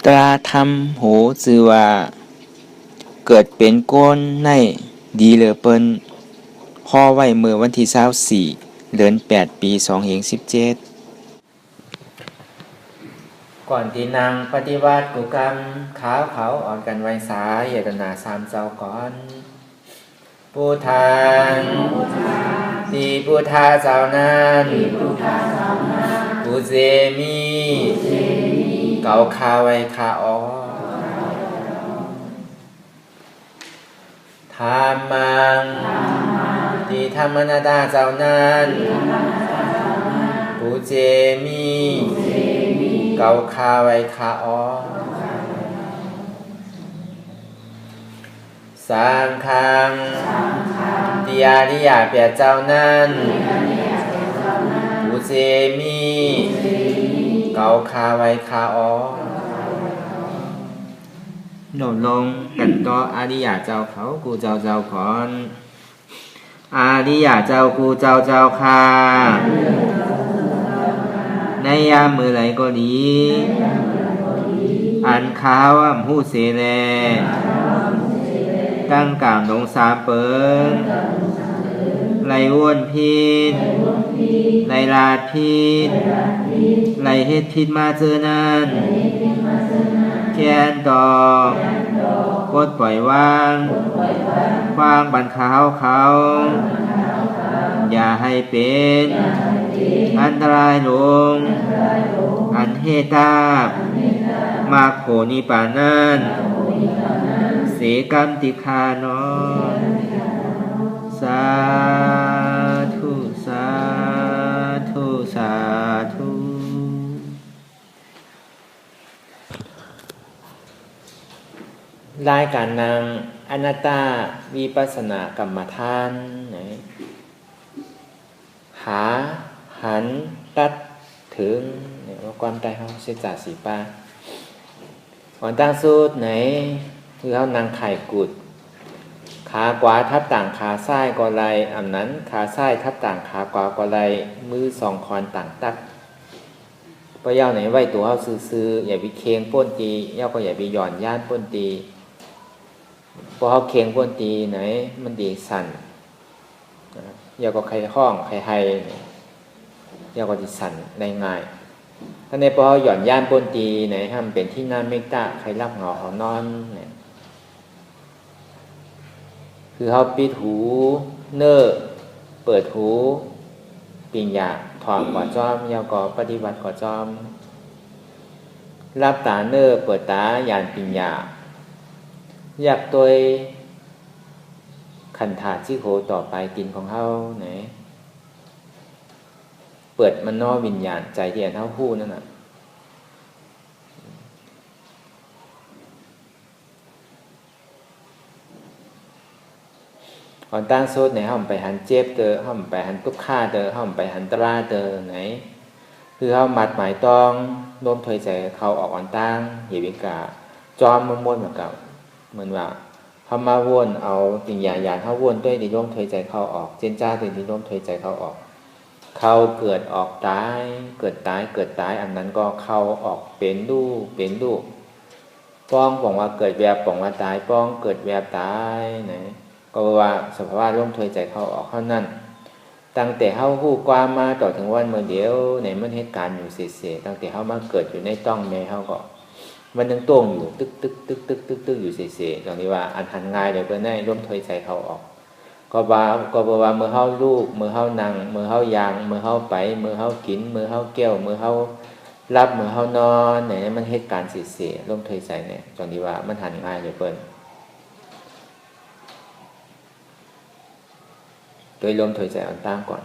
ตราธรรมโหจือว่าเกิดเป็นก้นในดีเลอเปิ้นพ่อไว้เมื่อวันที่24เดือน8ปี2017ก่อนที่นางปฏิวัติกุกรรมขาวเขาอ่อนกันไว้สายเยตนาสามเจ้าก่อนปูทานตีปูทาเจ้านั้นปูเจมีเก่าคาไว้คาอ๋อธรรมังตีธรรมนาตาเจ้านั้นปูเจมีเก่าคาไว้คาอ๋อสังฆังติอาริยาเปียเจ้านั้นปูเจมีเก่าคาไว้คาอ๋อโนลงกันต่ออาริยาเจ้าเขากูเจ้าเจ้าก่อนอาริยาเจ้ากูเจ้าเจ้าค่ะในยามมือไหลก็ดีอันข้าวผู้เสแลตั้งกลางลงสามเปิงไหลอ้วนพิษไหลลาดพิษไหลเฮ็ดพิษมาเจอนั้นแค้นดอกกดปล่อยวางควางบันขาวเขาอย่าให้เป็นอันตรายลงอันเฮตาบมาโขนิปานั้นเสกรรมติคานอนสาธุสาธุสาธุรายการนางอนัตตาวิปัสสนากรรมฐานไหนหาหันตัดถึงเนี่ยว่าความใจเขาเสียจากสีป้าอ่อนตั้งสูตรไหนคือเขานางไข่กุดขาขวาทับต่างขาซ้ายก็ไรอันนั้นขาซ้ายทับต่างขาขวาก็ไรมือสองคอนต่างตัดพอเย้าไหนไว้ตัวเขาซื้ออย่าไปเคียงป้นตีเย้าก็อย่าไปหย่อนย่านป้นตีพอเขาเคียงป้นตีไหนมันดีสั่นเย้าก็ใครห้องใครไฮเย้าก็ดีสั่นได้ง่ายถ้าในพอหย่อนย่านป้นตีไหนห้ามเป็นที่น่าเมตตาใครรับเหงาเขานอนเนี่ยคือเขาปิดหูเน้อเปิดหูปิญญาถอนก่อจอมยาวก่อปฏิบัติก่อจอมรับตาเน้อเปิดตาญาณปิญญาอยากตัวขันธาชิโคต่อไปกินของเขาไหนเปิดมันนอวิญญาณใจที่อันเท่าหู้นั่นน่ะก่อนตั้งโซดไหนห้องไปหันเจ็บเตอห้องไปหันตุกฆ่าเตอห้องไปหันตราเตอไหนคือเขามัดหมายต้องโน้มถอยใจเขาออกอ่อนตั้งเหตุวิกาจอมม้วนเหมือนกับเหมือนว่าเขามาวนเอาสิ่งอย่างเขาวนด้วยที่โน้มถอยใจเขาออกเจนจ้าตัวที่โน้มถอยใจเขาออกเขาเกิดออกตายเกิดตายอันนั้นก็เขาออกเป็นดูป้องบอกว่าเกิดแวบบอกว่าตายป้องเกิดแวบตายไหนก็ว่าสภาวะร่วมถอยใจเขาออกเท่านั้นตั้งแต่เขาหู้ความมาต่อถึงวันเมื่อเดียวในมันเหตุการณ์อยู่เสียตั้งแต่เขามาเกิดอยู่ในต้องแม่เขาก็มันยังต้งอยู่ตึกอยู่เสียตรงนี้ว่าอันหันง่ายเลยเพื่อนได้ร่วมถอยใจเขาออกก็ว่าเมื่อเขาลูกเมื่อเขานั่งเมื่อเขายางเมื่อเขาไปเมื่อเขากินเมื่อเขาเกี่ยวเมื่อเขารับเมื่อเขานอนไหนมันเหตุการณ์เสียร่วมถอยใจเนี่ยตรงนี้ว่ามันหันง่ายเลยเพื่อนโดยลมถอยใจอ่อนตั้งก่อน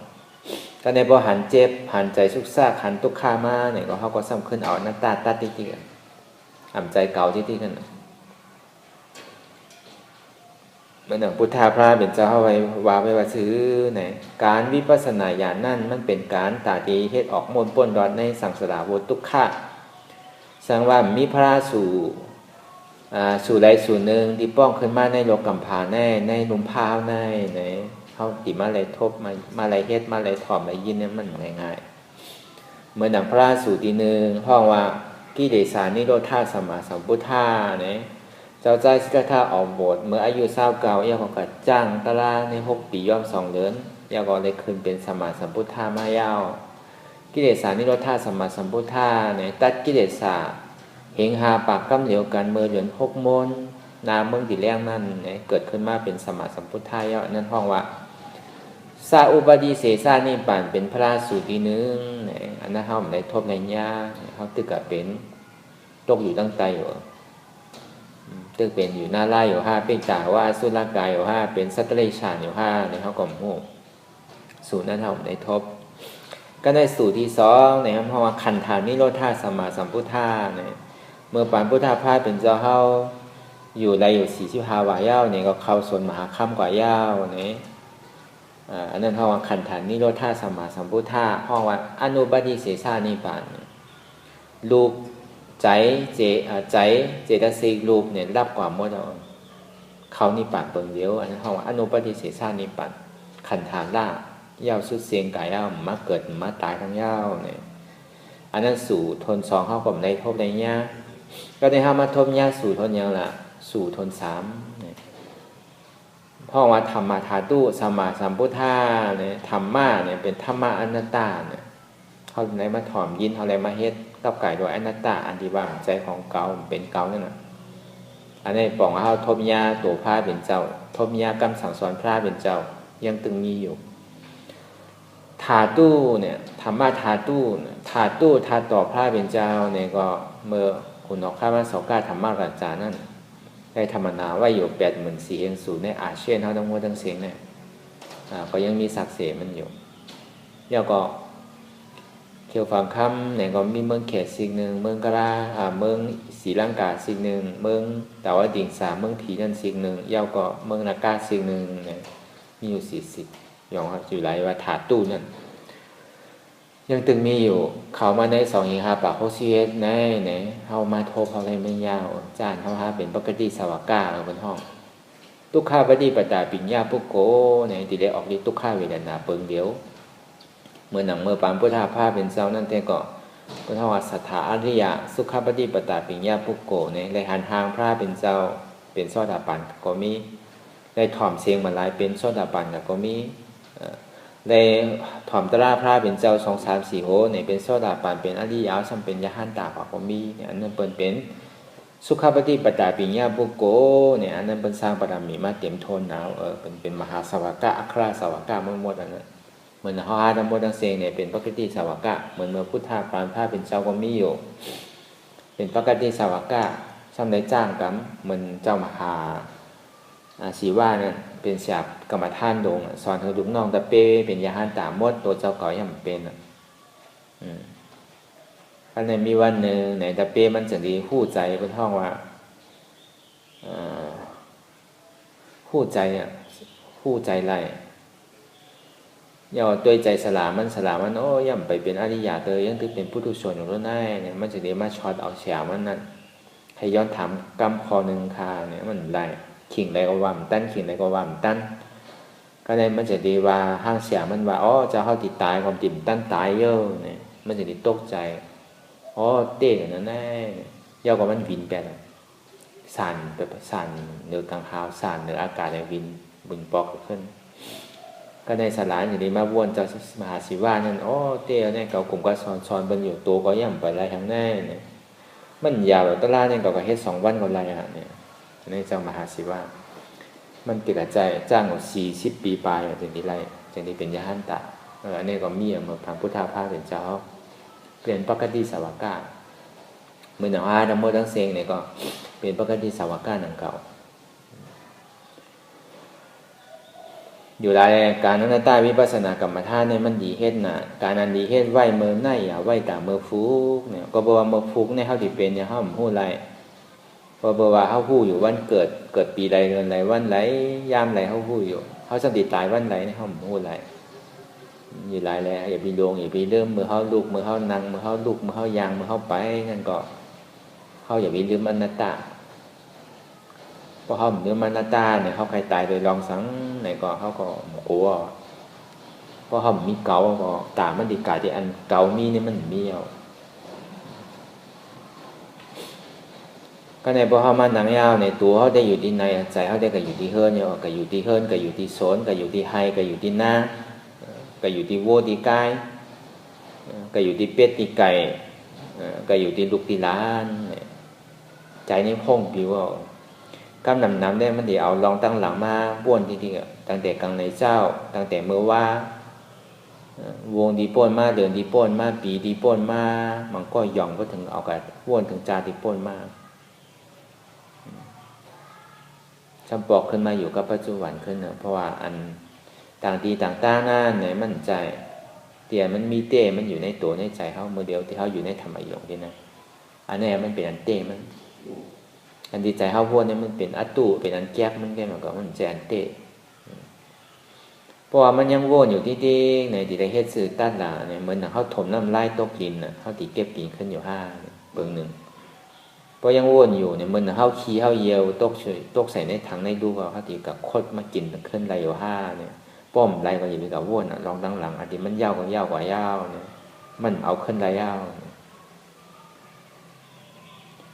ถ้าในพอหันเจ็บหันใจสุกซากหันตุกข้ามาเนี่ยก็เขาก็ซ้ำขึ้นเอาน้ำตาตัดที่กันอ่ำใจเก่าที่กันเมื่อหนังพุทธาพระเป็นเจ้าไว้ว่าไว้ว่าซื้อไหนการวิปัสสนาญาณนั่นมันเป็นการตาดีเฮ็ดออกมนป้นดอดในสังสารวัฏตุกขะสังว่ามีพระสู่ใดสู่หนึ่งที่ป้องขึ้นมาในโลกกัมพาในลุมพาวในเขาติมาเลยทบมาเลยเฮ็ดมาเลยถอมมายินเนี่ยมันง่ายๆเหมือนหนังพระสูตรที่หนึ่งห้องว่ากิ กิเลสานิโรธาสัมมาสัมพุทธาเนี่ยเจ้าใจสิกขาออกบทเมื่ออายุ29ย่าก็จ้างตารางใน6 ปีย่อม2 เดือนย่าก็เลยขึ้นเป็นสัมมาสัมพุทธามายาวกิเลสานิโรธาสัมมาสัมพุทธาเนี่ยตัดกิเลสาเหงหาปากกำเหลวกันเมื่อเดือน6 โมนนาเมืองที่แรงนั่นเนี่ยเกิดขึ้นมาเป็นสัมมาสัมพุทธายาวนั่นห้องว่าซาอุปดีเสสานิปันเป็นพระสูตรที่หนึ่งเนี่ยอันนั้นเขาในทบในญาเขาตึกกับเป็นตกอยู่ตั้งใจอยู่ตึกเป็นอยู่หน้าไล่อยู่5เป็นจ่าว่าสุรกายอยู่5เป็นสัตว์เลชานอยู่5ในเขากลมหูสูตรนั้นเขาในทบก็ได้สูตรที่2ในคำเพราะว่าขันธานิโรธาสัมมาสัมพุทธาเนี่ยเมื่อปานพุทธาภาเป็นเจ้าเขาอยู่ไรอยู่45 วายาวเนี่ยก็เข้าส่วนมหาค่ำกว่ายาวเนี่ยอันนั้นห้องว่าขันธานิโรธาสัมมาสัมพุทธาห้องว่าอนุปฏิเสสานิพพานรูปใจเจตสิกรูปเนี่ยรับความหมดเขานิพพานเปิงเดียวอันนั้นห้องว่าอนุปฏิเสสานิพพานขันธาล่ายาวสุดเสียงกายยาวมาเกิดมาตายทั้งยาวเนี่ยอันนั้นสู่ทน2เข้ากับในทบในญาก็ได้ห้ามาทบญาสู่ทนยังละสู่ทน3เนี่ยเพราะว่าธรรมะธาตุสัมมาสัมพุทธาเนี่ยธรรมะเนี่ยเป็นธรรมะอนัตตาเนี่ยเขาไหนมาถ่อมยินเขาอะไรมาเฮ็ดกับไก่โดยอนัตตาอันที่ว่าใจของเก่าเป็นเก่านั่นน่ะอันนี้ปองเขาทบญาตัวพระเป็นเจ้าทบญากรรมสั่งสอนพระเป็นเจ้ายังตึงมีอยู่ธาตุเนี่ยธรรมะธาตุธาต่อพระเป็นเจ้าเนี่ยก็เมื่อคุณออกข้ามาสก้าธรรมะกัจจานั่นได้ธรรมนาว่าอยู่84,000แห่งสูตรในอาเซียนเท่าทั้งหมดทั้งเสียงเนี่ยก็ยังมีศักดิ์ศรีมันอยู่แล้วก็เกี่ยวฟังคำเนี่ยก็มีเมืองเขตสิ่งหนึ่งเมืองกะลาเมืองศรีลังกาสิ่งหนึ่งเมืองแต่ว่าดิ่งสาเมืองถีนั่นสิ่งหนึ่งแล้วก็เมืองนากาสิ่งหนึ่งเนี่ยมีอยู่40อย่างอยู่หลายว่าถาตู้นั่นยังตึงมีอยู่เขามาใน2 หิงหาปาก61ในเขามาโทรเขาเลยไม่ยาวจ้านเขาหาเป็นปกติสวากาเอาเป็นห้องทุกข้าปฏิปตาปิญญาปุโกในที่ได้ออกฤทธิ์ทุกข้าเวทนาเปิงเดียวเมื่อหนังเมื่อปานพุทธาภาเป็นเจ้านั่นแต่ก็พุทธวาสถาอริยะสุขปฏิปตาปิญญาปุโกในเลยหันทางพระเป็นเจ้าเป็นโสดาปันก็มีได้ถ่อมเสียงมาหลายเป็นโสดาปันก็มีได้ถ่อมตราพระเป็นเจ้า2 3 4โหเนี่ยเป็นโสดาปันเป็นอริยะสัมเป็นยะหันตาก็มีเนี่ยอันนั้นเป็นสุขปฏิปตาปิญญาปุโกเนี่ยอันนั้นเป็นสร้างบารมีมาเต็มโทนหนาวเป็นมหาสวากะอัคราสวากะหมดอันนั้นเหมือนเขาหาทั้งหมดทั้งเสียงเนี่ยเป็นปกติสวากะเหมือนเมื่อพุทธาปานพระเป็นเจ้าก็มีอยู่เป็นปกติสวากะซ้ำได้จ้างกันเหมือนเจ้ามหาชีว่านั่นเป็นฉาบกรรมฐานดงสอนเธอลูกน้องตะเปเป็นยาหันตามมดตัวเจ้าเก่ายังเป็นอันนี้มีวันหนึ่งไหนตะเปมันจะดีคู่ใจเป็นห้องว่าคู่ใจคู่ใจไรอย่าตัวใจสลามันโอ้ย่ำไปเป็นอริยะเตยยังถือเป็นพุทธชนอยู่แล้วได้เนี่ยมันจะดีมาช็อตเอาเสียมันนั่นให้ย้อนถามกรรมคอหนึ่งคาเนี่ยมันไรขิงไรก็ว่ามันตั้นขิงไรก็ว่ามันตั้นก็เลยมันจะดีว่าห้างเสียมันว่าอ๋อจะเข้าติดตายความติดตั้นตายเยอะเนี่ยมันจะดีตกใจอ๋อเต้นั่นแน่ย่อก็มันวินไปแล้วสั่นแบบสั่นเหนือกลางหาวสั่นเหนืออากาศเลยวินบุญปอกขึ้นก็ในสลายอย่างนี้มาวนเจ้ามหาศิวะนั่นอ๋อเต้เนี่ยเขากลุ่มก็สอนบนอยู่ตัวก็ย่ำไปไรทั้งแน่เนี่ยมันยาวตลาดเนี่ยก็เฮ็ด2 วันก็ไรอ่ะเนี่ยในเจ้ามหาศิวะมันเกิดใจจ้าง40 ปีปลายถึงนี้ไรถึงนี้เป็นยะหันตะอันนี้ก็มีเมื่อพระพุทธาภาเป็นเจ้าเปลี่ยนปกติสวากาเมื่อหนังทั้งหมดทั้งเสียงเนี่ยก็เป็นปกติสวากาหนังเก่าอยู่รายการอนัตตาวิปัสสนากรรมฐานเนี่ยมันดีเฮ็ดน่ะการอันดีเฮ็ดไหวเมื่อไหนอย่าไหวตามเมื่อฟุกเนี่ยก็บอกว่าเมื่อฟุกเนี่ยเฮาสิเป็นเนี่ยเฮาบ่ฮู้ไรเพราะว่าเฮาฮู้อยู่วันเกิดปีใดเดือนใดวันไหนยามไหนเฮาฮู้อยู่เฮาสิติตายวันไหนเนี่ยเฮาบ่ฮู้ไรอยู่หลายแล้วอย่าไปโยงอย่าไปเริ่มเมื่อเฮาลุกเมื่อเฮานั่งเมื่อเฮาลุกเมื่อเฮาย่างเมื่อเฮาไปนั่นก็เฮาอย่าไปลืมอนัตตาเพราะเขาเนื้อมันตาเนี่ยเขาใครตายโดยลองสังไหนก็เขาก็กลัวเพราะเขามีเกาก็ตามันดีกาที่อันเกามีนี่มันมีเอา ก็ในพอเขามาหนังยาวในตัวเขาได้อยู่ที่ในใจเขาได้ก็อยู่ที่เฮิร์นเนี่ยก็อยู่ที่เฮิร์นก็อยู่ที่โซนก็อยู่ที่ไฮก็อยู่ที่หน้าก็อยู่ที่โวที่กายก็อยู่ที่เป็ดที่ไก่ก็อยู่ที่ลูกที่ล้านใจนี่พงผิวเอากำนำได้มันเดี๋ยวเอาลองตั้งหลังมาบ้วนที่ตั้งแต่กลางในเจ้าตั้งแต่เมื่อว่าวงดีป่นมาเดือนดีป่นมาปีดีป่นมามันก็ย่องก็ถึงเอากับบ้วนถึงจาดีป่นมาจำปอกขึ้นมาอยู่กับปัจจุบันขึ้นเนอะเพราะว่าอันต่างดีต่างต้าหน้าไหนมั่นใจเตี่ยมันมีเต้มันอยู่ในตัวในใจเขาเมื่อเดียวที่เขาอยู่ในธรรมะยงที่นั่นอันนี้มันเป็นอันเต้มันอันดีใจเขาพวกนี้มันเป็นอัตตุเป็นอันแก๊บมันแค่เหมือนกับมันใจอันเต้เพราะว่ามันยังวนอยู่ที่ในที่ได้เฮ็ดสื่อต้านหลาเนี่ยเหมือนเขาถมน้ำลายตกกินน่ะเขาตีเก็บกินขึ้นอยู่ห้าเบิ่งหนึ่งเพราะยังวนอยู่เนี่ยมันเขาขี้เขาเยียวตกเฉยตกใส่ในถังในดูเขาตีกับคดมากินขึ้นไรอยู่ห้าเนี่ยป้อมไรก็อยู่กับวนลองตั้งหลังอันที่มันยาวกว่ายาวเนี่ยมันเอาขึ้นไรยาว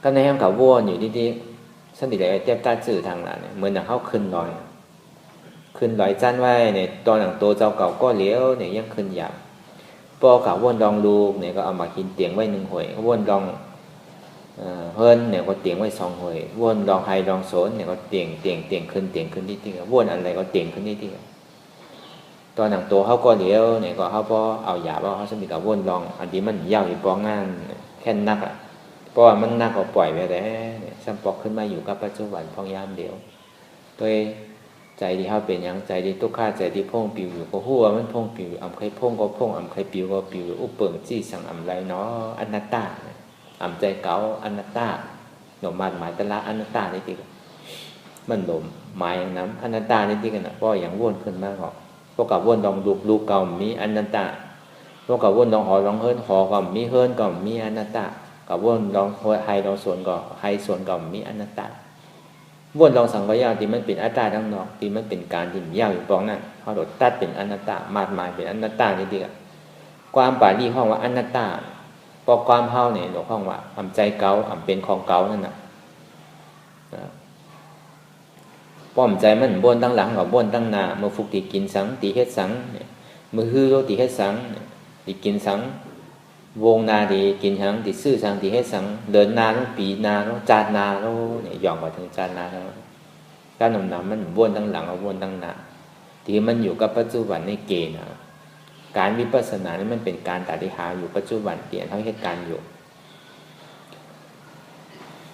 ก็ในห้องกับวนอยู่ที่สันติได้เทียบต้านสื่อทางหลังเนี่ยเหมือนเขาขึ้นลอยจันไว้เนี่ยตอนหลังโตเจ้าเก่าก็เลี้ยวเนี่ยยังขึ้นหยาบพอเขาวนลองลูกเนี่ยก็เอามากินเตียงไว้หนึ่งหวยวนลองเฮิร์นเนี่ยก็เตียงไว้สองหวยวนลองไฮลองโซนเนี่ยก็เตียงขึ้นนิดนึงวนอะไรก็เตียงขึ้นนิดนึงตอนหลังโตเขาก็เลี้ยวเนี่ยก็เขาพอเอาหยาบเขาสมิกับวนลองอันนี้มันยาวอยู่ปองงานแค่นักอ่ะเพราะว่ามันนักก็ปล่อยไปแล้วเนี่ยซ้ำปอกขึ้นมาอยู่กับปัจจุบันพองยามเดียวโดยใจที่เขาเป็นอย่างใจที่ตุกข้าใจที่พ่งปิวอยู่ก็หัวมันพ่งปิวอ่ำใครพ่งก็พ่งอ่ำใครปิวก็ปิวอุปเปิงจี้สั่งอ่ำไรเนาะอนัตตาอ่ำใจเก่าอนัตตาหน่มหมายตละอนัตตาได้ติมันหลมหมายอย่างนั้นอนัตตาได้ติกันนะเพราะอย่างวนขึ้นมากหรอกพวกกับวนลองลูกเก่ามีอนัตตาพวกกับวนลองหอลองเฮิร์นหอก็มีเฮิร์นก็มีอนัตตากับวนลองไฮลองส่วนก็ไฮส่วนก็มีอนัตตาวนลองสังขยาที่มันเป็นอัตตาทั้งนอกที่มันเป็นการที่ยาวอยู่ปองนั้นเขาโดดตัดเป็นอนัตตามาดหมายเป็นอนัตตานี่ดีกับความป่าดีห้องว่าอนัตตาพอความเฮาเนี่ยหลวงห้องว่าอำใจเก่าอำเป็นของเก่านั่นน่ะป้อมใจมันบนตั้งหลังกับบนตั้งหน้าเมื่อฟุกตีกินสังตีเฮ็ดสังมือฮือตีเฮ็ดสังตีกินสังวงนาตีกินสังตีซื่อสังตีเฮ็ดสังเดินนาต้องปีนาต้องจานนาต้องเนี่ยย่องมาถึงจานนาแล้วการนำมันวนตั้งหลังกับวนตั้งหน้าที่มันอยู่กับปัจจุบันในเกณฑ์การวิปัสสนานี่มันเป็นการตัดหาอยู่ปัจจุบันเปลี่ยนเท่าเหตุการณ์อยู่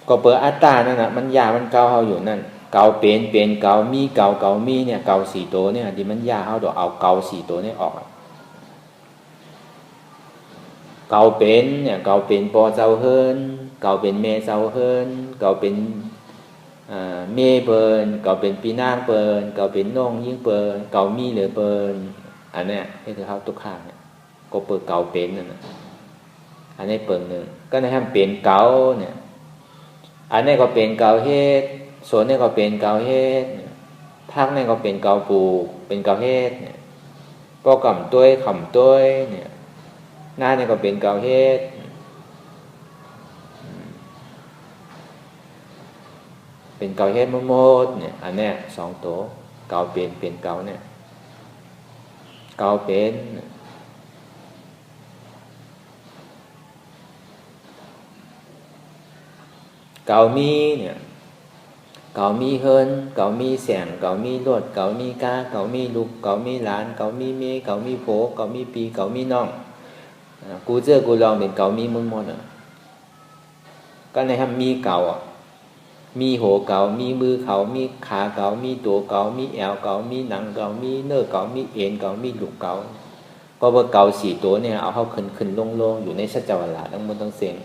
ก็เปิดอัตตานั่นน่ะมันยามันเก่าเฮาอยู่นั่นเก่าเป็นเก่ามีเก่ามีเนี่ยเก่าสี่ตัวเนี่ยที่มันยาเฮาดอกเอาเก่าสี่ตัวนี้ออกเก่าเป็นเนี่ยเก่าเป็นปอเจ้าเฮิรนเก่าเป็นเมเจ้าเฮิรนเก่าเป็นเมเปิลเก่าเป็นปีนางเปิลเก่าเป็นน้องยิ่งเปิลเก่ามีเหลือเปิลอันนี้นี่คือเขาทุกข้างเนี่ยก็เปิดเก่าเป็นนั่นนะอันนี้เปิดหนึ่งก็ในห้ามเป็นเก่าเนี่ยอันนี้ก็เป็นเก่าเฮ็ดส่วนนี้ก็เป็นเก่าเฮ็ดทักนี่ก็เป็นเก่าปลูกเป็นเก่าเฮ็ดเนี่ยพอกำต้วยขำต้วยเนี่ยหน้านี่ก็เป็นเก่าเฮ็ดเป็นเก่าเฮ็ดหมดเนี่ยอันนี้สองตัวเก่าเป็นเก่าเนี่ยเก่าเป็นเก่ามีเนี่ยเก่ามีเฮินเก่ามีแสงเก่ามีรถเก่ามีกาเก่ามีลูกเก่ามีหลานเก่ามีเมย์เก่ามีโผเก่ามีปีเก่ามีน้องกูเจอกูลองเป็นเก่ามีหมดก็ในทำมีเก่ามีหัวเก่ามีมือเขามีขาเก่ามีตัวเก่ามีแอวเก่ามีหนังเก่ามีเนื้อเก่ามีเอ็นเก่ามีลูกเก่าก็ว่าเก่าสี่ตัวเนี่ยเอาเข้าขึ้นลงอยู่ในสัจจวัลละทั้งหมดทั้งเสียง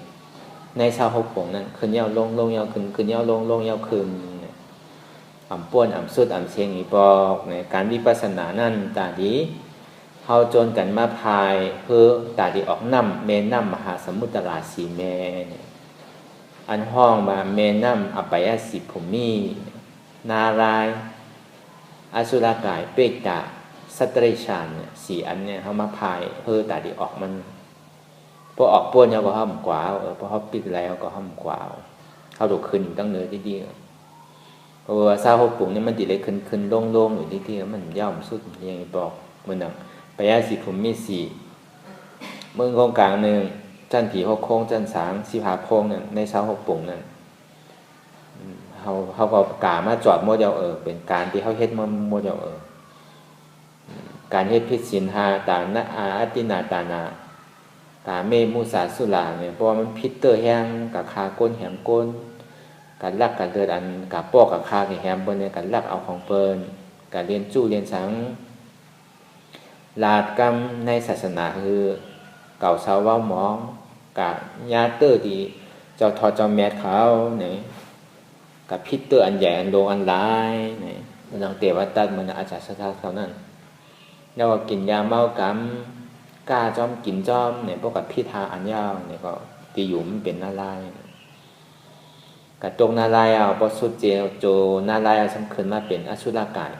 ในชาวหกผงนั้นขึ้นยาวลงยาวขึ้นยาวลงยาวขึ้นอ่ำป้วนอ่ำสุดอ่ำเชียงอีบอกในการวิปัสสนานั่นตาดีเฮาจนกันมาพายเพื่อตาดีออกน้ำเมน้ำมหาสมุทรราศีเมเนี่ยอันห้องมาเมน้ำอปยสิภูมินารายอสุรกายเปกตาสัตริชานเนี่ยสี่อันเนี่ยเขามาพายเพื่อตาดีออกมันพอออกป้วนเขาก็ห้ามกวาวพอเขาปิดแล้วก็ห้ามกวาว เขาถูกขึ้นตั้งเนื้อดีๆเพราะว่า26 ปุ่งนี่มันติเลยขึ้นโล่งๆอยู่ดีๆมันย่อมสุดอย่างบอกมันน่ะปยาสิภูมิ4เมืองกองกลางหนึ่งจันผี6 โค้งจันสาง15 โค้งนั่นใน26 ปุ่งนั่นเขาก็กามาจอดโมเดลเป็นการที่เขาเฮ็ดโมเดลการเฮ็ดพิษสินหาต่างนะอาตินาตานาตาเมมุสาสุลาเนี่ยเพราะว่ามันพิษเตอร์แห้งกับคาก้นแหมก้นการลักการเดินอันกับปอกกับคาแหมบนเนี่ยการลักเอาของเปิ้นการเรียนจู้เรียนสังลาดกรรมในศาสนาคือเก่าเสาว่ามองกับญาเตอร์ที่เจ้าทอเจ้าแมทเขาเนี่ยกับพิษเตอร์อันใหญ่อันโลอันร้ายเนี่ยมันต้องเตวัตตัดมันอาจารย์สถาเท่านั้นแล้วก็กินยาเมากรรมกล้าจอมกินจอมเนี่ยพวกกับพิธาอันยาวเนี่ยก็ตีอยู่มันเป็นนาลายกับตรงนาลายเอาพอสุดเจโจนาลายเอาสำคัญมาเป็นอสุรกาย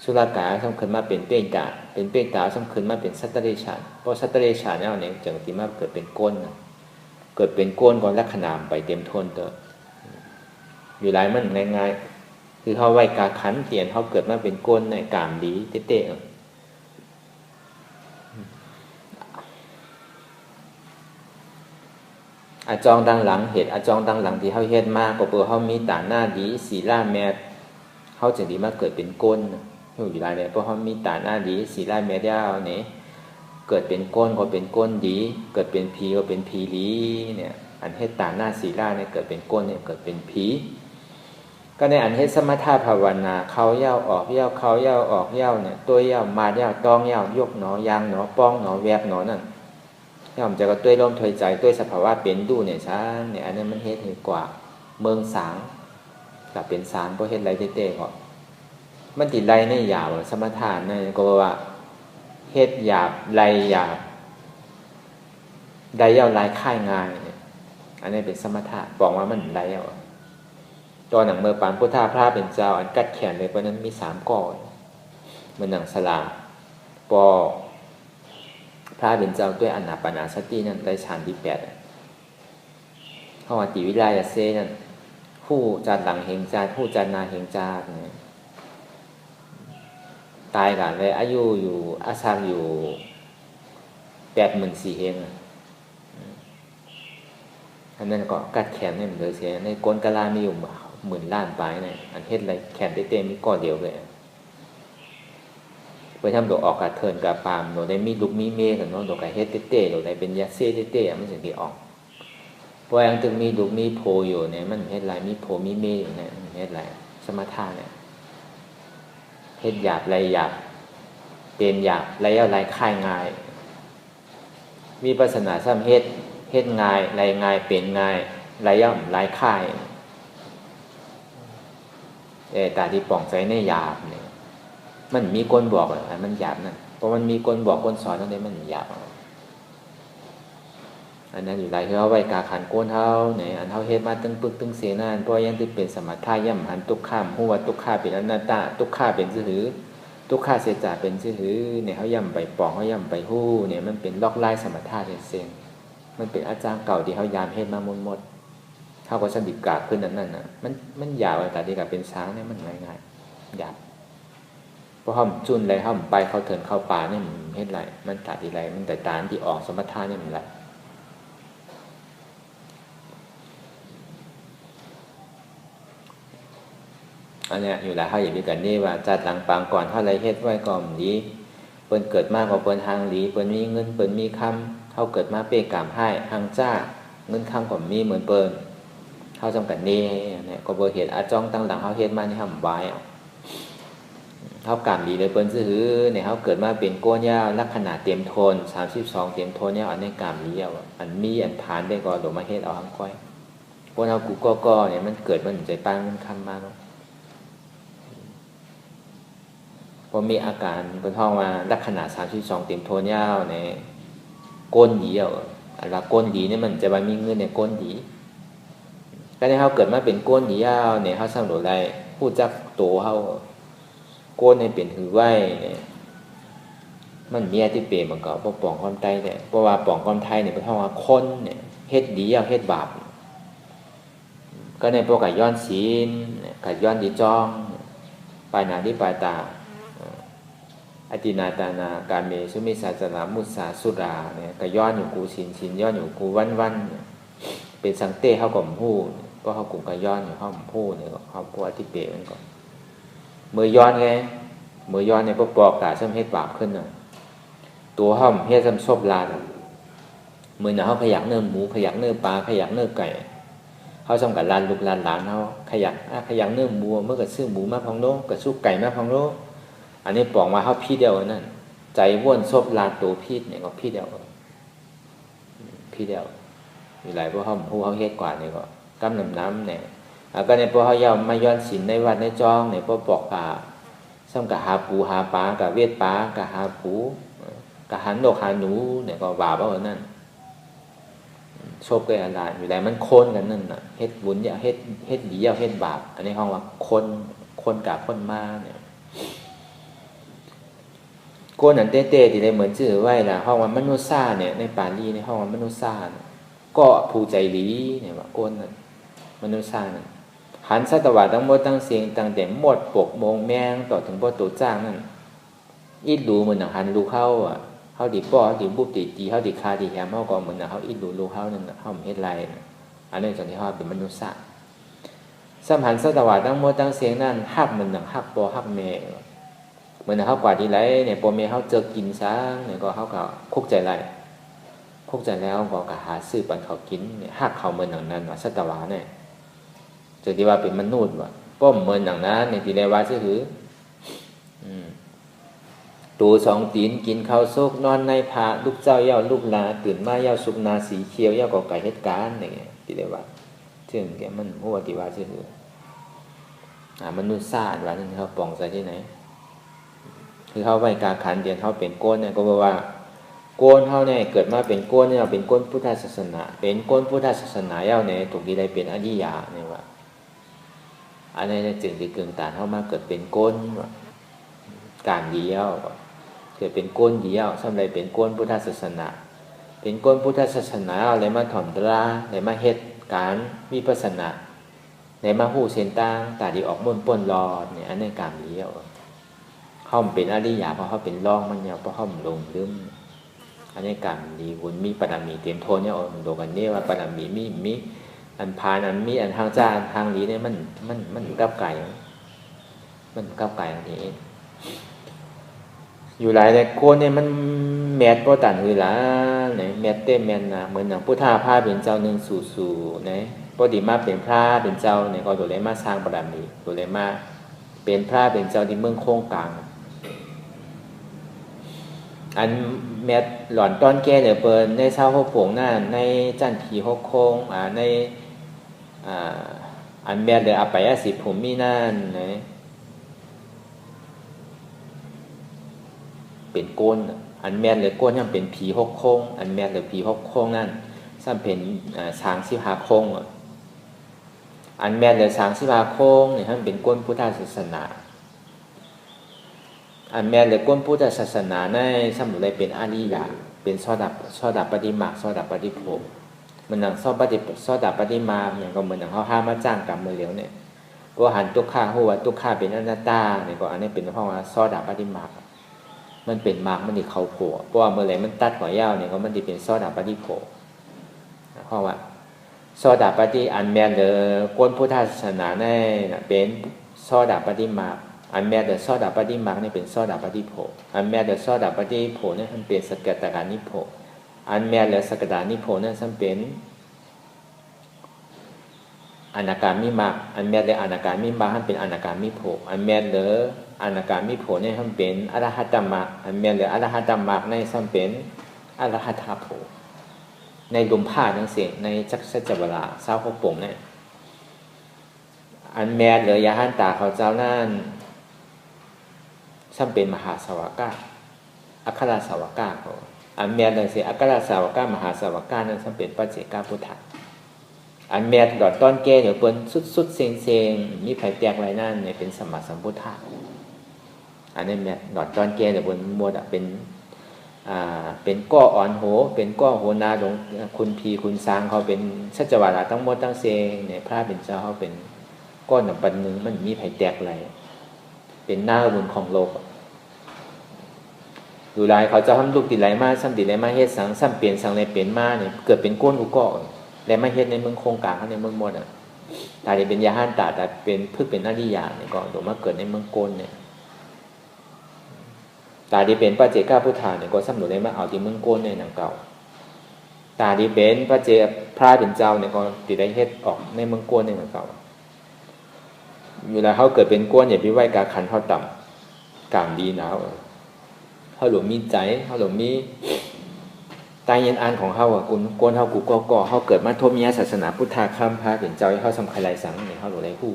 สุรกายสำคัญมาเป็นเป้งกาเป็นเป้งกาสำคัญมาเป็นสัตตเรชานเพราะสัตตเรชานเนี่ยจังที่มาเกิดเป็นก้นเกิดเป็นก้นก่อนลักขณามไปเต็มทนเตออยู่หลายมันง่ายๆคือเขาไว้กาขันเตียนเขาเกิดมาเป็นก้นในกามดีเตะอาจองดังหลังเหตุอาจองดังหลังที่เขาเฮ็ดมากก็เพื่อเขามีตาหน้าดีศีลาแมทเขาจึงดีมาเกิดเป็นก้นอยู่หลายเลยเพราะเขามีตาหน้าดีศีลาแมทยาวเนี่ยเกิดเป็นก้นก็เป็นก้นดีเกิดเป็นผีก็เป็นผีดีเนี่ยอันเฮ็ดตาหน้าศีลาเนี่ยเกิดเป็นก้นเนี่ยเกิดเป็นผีก็ในอันเฮ็ดสมถะภาวนาเขาเย้าออกเย้าเขาเย้าออกเย้าเนี่ยตัวเย้ามาเย้าตองเย้ายกหนอยางหนอป้องหนอแวบหนอนั่นย่อมจะก็ด้วยลมถอยใจด้วยสภาวะเป็นดูเนี่ยช้าเนี่ยอันนั้นมันเฮ็ดให้กว่าเมืองสางกับเป็นสางเพราะเฮ็ดไรเต้ๆก็มันติดไรในหยาบสมถะนั่นก็ว่าเฮ็ดหยาบไรหยาบใดเย้าไรค่ายงานเนี่ยอันนี้เป็นสมถะบอกว่ามันไรเอาตอนหนังเมื่อปานพุทธาพระเป็นเจ้าอันกัดแขนเลยเพราะนั้นมี3 ก้อนเหมือนหนังสลาปอพระเป็นเจ้าด้วยอนาปานาสตินั่นได้ฌานที่8เขาว่าติวิไลยเซนั่นผู้จัดหลังเหงจาผู้จัดนาเหงจาเนี่ยตายกันเลยอายุอยู่อาศัยอยู่84,000 เฮงอันนั้นก็กัดแขนเนี่ยเหลือเสียในก้นกะลามีอยู่10,000 ล้านปลายเนี่ยอันเฮ็ดไรแขนเต้ๆมีก้อนเดียวเลยไปทำดอกออกกระเทินกระปามโดได้มีลูกมีเมฆกันเนาะดอกกระเฮ็ดเต้ๆโดได้เป็นยาเซ่เต้ๆมันถึงที่ออกเพราะยังถึงมีลูกมีโพอยู่เนี่ยมันเฮ็ดไรมีโพมีเมฆอยู่เนี่ยเฮ็ดไรสมถะเนี่ยเฮ็ดหยาบไรหยาบเป็นหยาบไรเอาไรค่ายง่ายมีปัสนาซ้ำเฮ็ดง่ายไรง่ายเป็นง่ายไรย่อมไรค่ายตาที่ป่องใจในหยาบเนี่ยมันมีคนบอกอะไรมันหยาบนั่นเพราะมันมีคนบอกคนสอนตรงนี้มันหยาบอันนั้นอยู่ไรคือเอาไว้กาขันโกนเท้าเนี่ยอันเท้าเฮ็ดมาตึงปึกตึงเสียนานเพราะยังตึงเป็นสมถะย่ำหันตุกข้ามหัวตุกข้าเป็นอนัตตาตุกข้าเป็นซื่อตุกข้าเสียจ่าเป็นซื่อเนี่ยเขาย่ำไปป่องเขาย่ำไปหู้เนี่ยมันเป็นล็อกไล่สมถะเสียงมันเป็นอาจารย์เก่าที่เขายามเฮ็ดมาหมดเท่ากับสดิบกาขึ้นนั่นน่ะมันหยาบแต่ดีกับเป็นช้างเนี่ยมันง่ายๆหยาบเพราะห้ามจุนไรห้ามไปเขาเถินเข้าป่าเนี่ยมันเฮ็ดไรมันตัดทีไรมันแต่ตาที่ออกสมถะเนี่ยมันไรอันเนี้ยอยู่แล้วเขาอย่างนี้กันนี่ว่าจัดหลังปางก่อนเท่าไรเฮ็ดไว้ก่อนดีเปิ้นเกิดมากกว่าเปิ้นทางดีเปิ้นมีเงินเปิ้นมีคำเขาเกิดมาเป้กามให้ทางจ้าเงินคำก่อนมีเหมือนเปิ้นเขาจำกันนี่เนี่ยก็บ่เห็นอาจ้องตั้งหลังเขาเฮ็ดมานี่ทำไว้เขากามดีเลยเปิ้นซื่อเนี่ยเขาเกิดมาเป็นก้นยาวลักษณะเต็มโทน32เต็มโทนยาวอันนี้กามเลี้ยวอันมีอันฐานได้ก็โดมาเฮ็ดเอาทั้งก้อยพวกเรากูก็เนี่ยมันเกิดมันใจปานมันคำมาเนาะพอมีอาการเป็นท้องว่าลักษณะ32เต็มโทนยาวในก้นดีอ่ะอันละก้นดีเนี่ยมันจะมามีเงินในก้นดีก็ในเขาเกิดมาเป็นก้นดียาวเนี่ยเขาสร้างโดยไรพูดจักโตเขาก้นในเป็นถือไหวเนี่ยมันเมียที่เปรมันก็เพราะป่องความไตเนี่ยเพราะว่าป่องความไทยเนี่ยเป็นท้องว่าคนเนี่ยเฮ็ดดีเอาเฮ็ดบาป ก็ในพวกกับย้อนศีลกับย้อนดีจ้องปายนาที่ปายตาอตินาตานาการเมสุมิสาจนามุสาสุราเนี่ยก็ย้อนอยู่กูศีลย้อนอยู่กูวันเป็นสังเต้เขาก่อมพูดก็เขากลุ่มก็ย้อนอยู่เขาพูดเนี่ยเขาพวกที่เปะมันก่อนมือย้อนไงมือย้อนในพวกปอกกาซ้ำเฮ็ดบาปขึ้นน่ะตัวห้อมเฮ็ดซ้ำซบลานมือหนาเขาขยักเนื้อหมูขยักเนื้อปลาขยักเนื้อไก่เขาซ้ำกับลานลูกลานหลานเขาขยักเนื้อหมูเมื่อกับซื้อหมูมาพังโลกับสู้ไก่มาพังโลอันนี้ปอกมาเขาพี่เดียวนั่นใจว่นซบลานตัวพี่เนี่ยก็พี่เดียวอยู่หลายพวกเขาผู้เขาเฮ็ดกว่านี่ก็กำน้ำเนี่ยก็ในพวกเขาเย้ามาย้อนศีลในวัดในจองในพวกปอกกาซ้ำกับหาปูหาปลากับเวทปลากับหาปูกับหันดอกหาหนูเนี่ยก็บาปเอานั่นโชคได้อะไรอยู่แล้วมันโคนกันนั่นน่ะเฮ็ดบุญเนี่ยเฮ็ดดีเฮ็ดบาปอันนี้ห้องว่าคนกับคนมาเนี่ยโกนอันเต้ๆที่ได้เหมือนชื่อไว้ล่ะห้องว่ามนุษย์ซ่าเนี่ยในปาลีในห้องว่ามนุษย์ซ่าก็ผู้ใจดีเนี่ยว่าโกนนั่นมนุษย์ซ่านั่นหันสัตวะทั้งหมดตั้งเสียงตั้งแต่หมดปกโมงแมงต่อถึงบ่ตัวจ้างนั่นอีดูเหมือนหันรู้เข้าอ่ะเฮาดิป้อเฮาดิบุบดิตีเฮาดิคาดิแฮมเฮาก็เหมือนเฮาอีรู้เฮานั่นเฮาเฮ็ดไรอันนี้จังที่เฮาเป็นมนุษย์ซ่าสัมหันสัตวะทั้งหมดตั้งเสียงนั่นฮักเหมือนฮักปอฮักแม่เหมือนเขากว่าที่ไรเนี่ยพ่อแม่เขาเจอกินซะเนี่ยก็เขาก็คุกใจไรคุกใจแล้วก็หาซื้อปันเขากินเนี่ยหักเขาเหมือนอย่างนั้นว่าสัตวาเนี่ยจะที่ว่าเป็นมนุษย์ว่าป้อมเหมือนอย่างนั้นเนี่ยที่เรียกว่าคือตูสองตีนกินข้าวซุกนอนในผาลูกเจ้าเย้าลูกลาตื่นมาเย้าสุกนาสีเขียวเย้าก่อไก่เหตุการณ์เนี่ยที่เรียกว่าซึ่งแกมันหัวที่ว่าคือมนุษย์ศาสตร์ว่านั่นเขาปองใส่ที่ไหนคือเขาไปการขันเดียนเขาเป็นโกนเนี่ยก็บอกว่าโกนเขาเนี่ยเกิดมาเป็นโกนเนี่ยเป็นโกนพุทธศาสนาเป็นโกนพุทธศาสนาเย้าเนี่ยถูกดีได้เป็นอริยะเนี่ยว่าอันนี้จึงที่เกินตานเขามาเกิดเป็นโกนว่าการเดียวเกิดเป็นโกนเดียวสำหรับเป็นโกนพุทธศาสนาเป็นโกนพุทธศาสนาอะไรมาถ่อมตราอะไรมาเฮ็ดการมีศาสนาอะไรมาหู้เส้นต่างตาดีออกม่นป่นรอเนี่ยอันนี้การเดียวเขาเป็นอริยะเพราะเขาเป็นร่องมันเนี่ยเพราะเขาลงลืมอันนี้การดีบุญมีปรมีเต็มโทนเนี่ยโดกันเนี่ยว่าปรมีมีอันพานอันมีอันทางจ้าอันทางนี้เนี่ยมันกับไก่อันนี้อยู่หลายแต่โกนเนี่ยมันแมทโปตันคือละเนี่ยแมทเต็มแมนนะเหมือนอย่างพุทธาภาพเป็นเจ้าหนึ่งสู่เนี่ยปกติมาเป็นพระเป็นเจ้าเนี่ยก็โดยเลยมาสร้างปรมีโดยเลยมาเป็นพระเป็นเจ้าที่เมืองโค้งกลางอันแมทหล่อนต้อนแก่เหลือเปินในเช้าหกผงนั่นในจันผีหกโค้งในอันแมทเหลืออภัยสิผมมีนั่นนะเป็นโกนอันแมทเหลือโกนยังเป็นผีหกโค้งอันแมทเหลือผีหกโค้งนั่นซ้ำเป็นช้างสิบห้าโค้งอันแมทเหลือช้างสิบห้าโค้งเนี่ยท่านเป็นโกนพุทธศาสนาอันแม่เลยก้นพุทธศาสนาในสมุทัยเป็นอริยะเป็นซอดับปฏิมาซอดับปฏิโภคมันหนังซอดับปฏิมาอย่างก็เหมือนหนังเขาห้ามมาจ้างกรรมมือเหลียวเนี่ยก็หันตุกข้าหัวตุกข้าเป็นอนัตตาเนี่ยก็อันนี้เป็นเพราะว่าซอดับปฏิมามันเป็นมากมันดีเขาโผล่เพราะว่าเมื่อไหร่มันตัดหัวยาวเนี่ยก็มันดีเป็นซอดับปฏิโภคเพราะว่าซอดับปฏิอันแม่เลยก้นพุทธศาสนาในเป็นซอดับปฏิมาอันแม้แต่ซอดับปฏิมาเนี่ยเป็นซอดับปฏิโภอันแม้แต่ซอดับปฏิโภเนี่ยมันเป็นสกัดตานิโภอันแม้แต่สกัดตานิโภเนี่ยมันเป็นอนาการมิมักอันแม้แต่อนาการมิมักมันเป็นอนาการมิโภอันแม้แต่อนาการมิโภเนี่ยมันเป็นอรหัตตมรรคอันแม้แต่อรหัตตมรรคเนี่ยมันเป็นอรหัตถโภในลมผ้าทั้งเสียงในจักรจักรวาลาเศร้าหกปุ่มเนี่ยอันแม้แต่ยาหันตาเขาเจ้านั่นซ้ำเป็นมหาสาวกาอัครสาวกาเขาอันแม่เลยสิอัครสาวกามหาสาวกานั้นซ้ำเป็นปัจเจกพุทธะอันแม่ดอดต้นแก่เดี๋ยวเปิ้นสุดเซ็งมีไผแตกไว้นั่นเนี่ยเป็นสมมาสัมพุทธะอันนี้แม่ดอดต้นแก่เดี๋ยวเปิ้นหมดเป็น เป็นก้ออ่อนโหเป็นก้อโหนาหลวงคุณพีคุณสางเขาเป็นชัจวาระทั้งหมดทั้งเซงเนี่ยพระเป็นเจ้าเขาเป็นก้อนหนังปันหนึ่งมันมีไผ่แตกไหลเป็นหน้าบุญของโลกดูลายเขาจะทำลูกติดไหลมาซ้ำติดไหลมาเฮ็ดสังซ้ำเปลี่ยนสังในเปลี่ยนมาเนี่ยเกิดเป็นก้นอุกอและมาเฮ็ดในเมืองโครงกลางเขาในเมืองหมดตาที่เป็นยาห้านตาแต่เป็นพืชเป็นอริยาเนี่ยก็โดดมาเกิดในเมืองโกนเนี่ยตาที่เป็นพระเจ้าพุทธาเนี่ยก็สำหรับได้มาเอาที่เมืองโกนในหนังเก่าตาที่เป็นพระเจ้าพระเป็นเจ้าเนี่ยก็ติดได้เฮ็ดออกในเมืองโกนในหนังเก่าเวลาเขาเกิดเป็นโกนอย่าไปไหว้กาขันเขาต่ำกามดีหนาวเขาหลวมมีใจเขาหลวมมีตายยันอันของเขากุนโกนเขากูก่อเขาเกิดมาทบมีศาสนาพุทธาคำพระเป็นเจ้าเขาสำคัญหลายสังเนี่ยเขาหลวมได้ผู้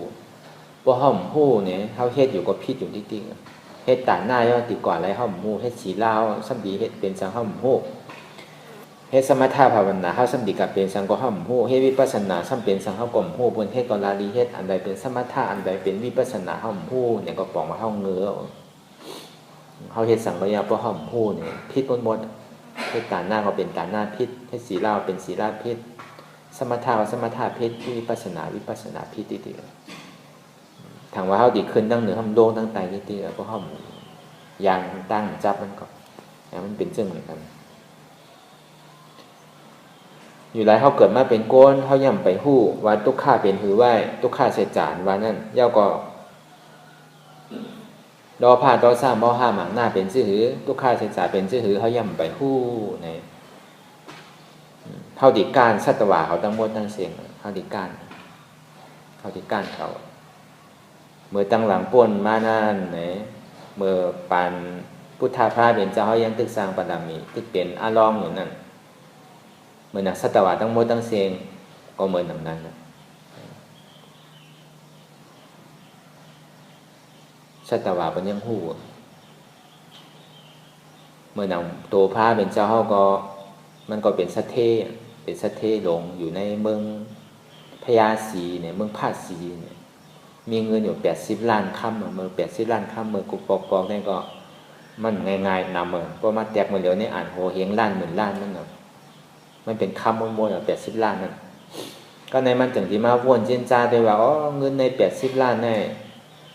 ว่าเขาผู้เนี่ยเขาเฮ็ดอยู่ก็พิษอยู่ติ๊กเฮ็ดตาหน้าย่อติดก่อนอะไรเขาหมู่เฮ็ดสีลาวสัมดีเฮ็ดเป็นสังเขาหมู่เฮ็ดสมถะภาวนาเขาสัมดีกับเป็นสังก็เขาหมู่เฮ็ดวิปัสสนาสัมเป็นสังเขาก็หมู่บนเฮ็ดกอลาลีเฮ็ดอันใดเป็นสมถะอันใดเป็นวิปัสสนาเขาหมู่เนี่ยก็ปองมาเขาเงือเขาเฮ็ดสังก็ยาเพราะเขาหมู่เนี่ยพิษหมดเฮ็ดตาหน้าเขาเป็นตาหน้าพิษเฮ็ดสีลาวเป็นสีลาวพิษสมถะสมถะพิษวิปัสสนาพิษติถามว่าเขาดีขึ้นตั้งเหนือทำโด่งตั้งไตติเพราะเขายางตั้งจับมันก็มันเป็นเรื่องเหมือนกันอยู่ไรเขาเกิดมาเป็นโกนเขาย่ำไปหู้ว่าตุกข้าเป็นหือไหวตุกข้าเสจานว่านั่นเย้าก็ดอผ้าดอสร้างบ่อห้าหมังหน้าเป็นชื่อหือตุกข้าเสจานเป็นชื่อหือเขาย่ำไปหู้ในเขาดีการสัตวาเขาตั้งมดตั้งเสียงเขาดีการเขาเมื่อตั้งหลังป่นมานั่นเนี่ยเมื่อปานพุทธาพระเป็นเจ้าเขายังตึกสร้างปรมีตึกเป็นอารองอยู่นั่นเมื่อนักสัตวะตั้งหมดตั้งเสียงก็เหมือนอย่างนั้นนะสัตวะเป็นยังหู้เมื่อนักโตพระเป็นเจ้าเขาก็มันก็เป็นสัตเทหลงอยู่ในเมืองพญาศรีเนี่ยเมืองพาสีเนี่ยมีเงินอยู่80 ล้านค่ำเมื่อ80 ล้านค่ำเมื่อกุปปอกนี่ก็มันง่ายๆนำเพราะมาแตกมาเหลียวในอ่านโหเฮงล้านหมื่นล้านมันมันเป็นคำมนๆ80 ล้านนั่นก็ในมันถึงที่มาวนเจนจ้าได้ว่าอ๋อเงินใน80 ล้านแน่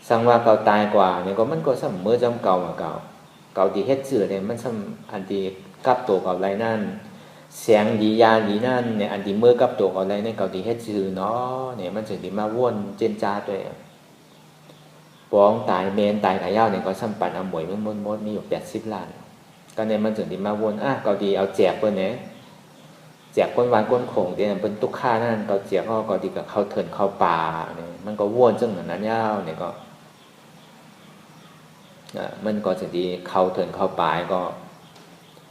สังว่าเก่าตายกว่าเนี่ยก็มันก็เสมอจำเก่ามาเก่าที่เฮ็ดชื่อเนี่ยมันซ้ำอันที่กับตัวกับไรนั่นเสียงดียาดีนั่นเนี่ยอันที่เมื่อกับตัวกับไรในเก่าที่เฮ็ดชื่อเนาะเนี่ยมันถึงที่มาวนเจนจ้าด้วยป้องตายเมนตายขายาวเนี่ยก็ซ้ำปันเอาหมวยมันมดมีอยู่80 ล้านก็เนี่ยมันถึงที่มาวนเก่าดีเอาแจกเพิ่นเนี่ยแจกก้นวานก้นโขงเดี๋ยวเป็นตุกข้านั่นเก่าแจกก็ดีกับเข้าเถินเข้าป่าเนี่ยมันก็วนจังเหมือนนั้นยาวเนี่ยก็มันก็จะดีเข้าเถินเข้าป่าก็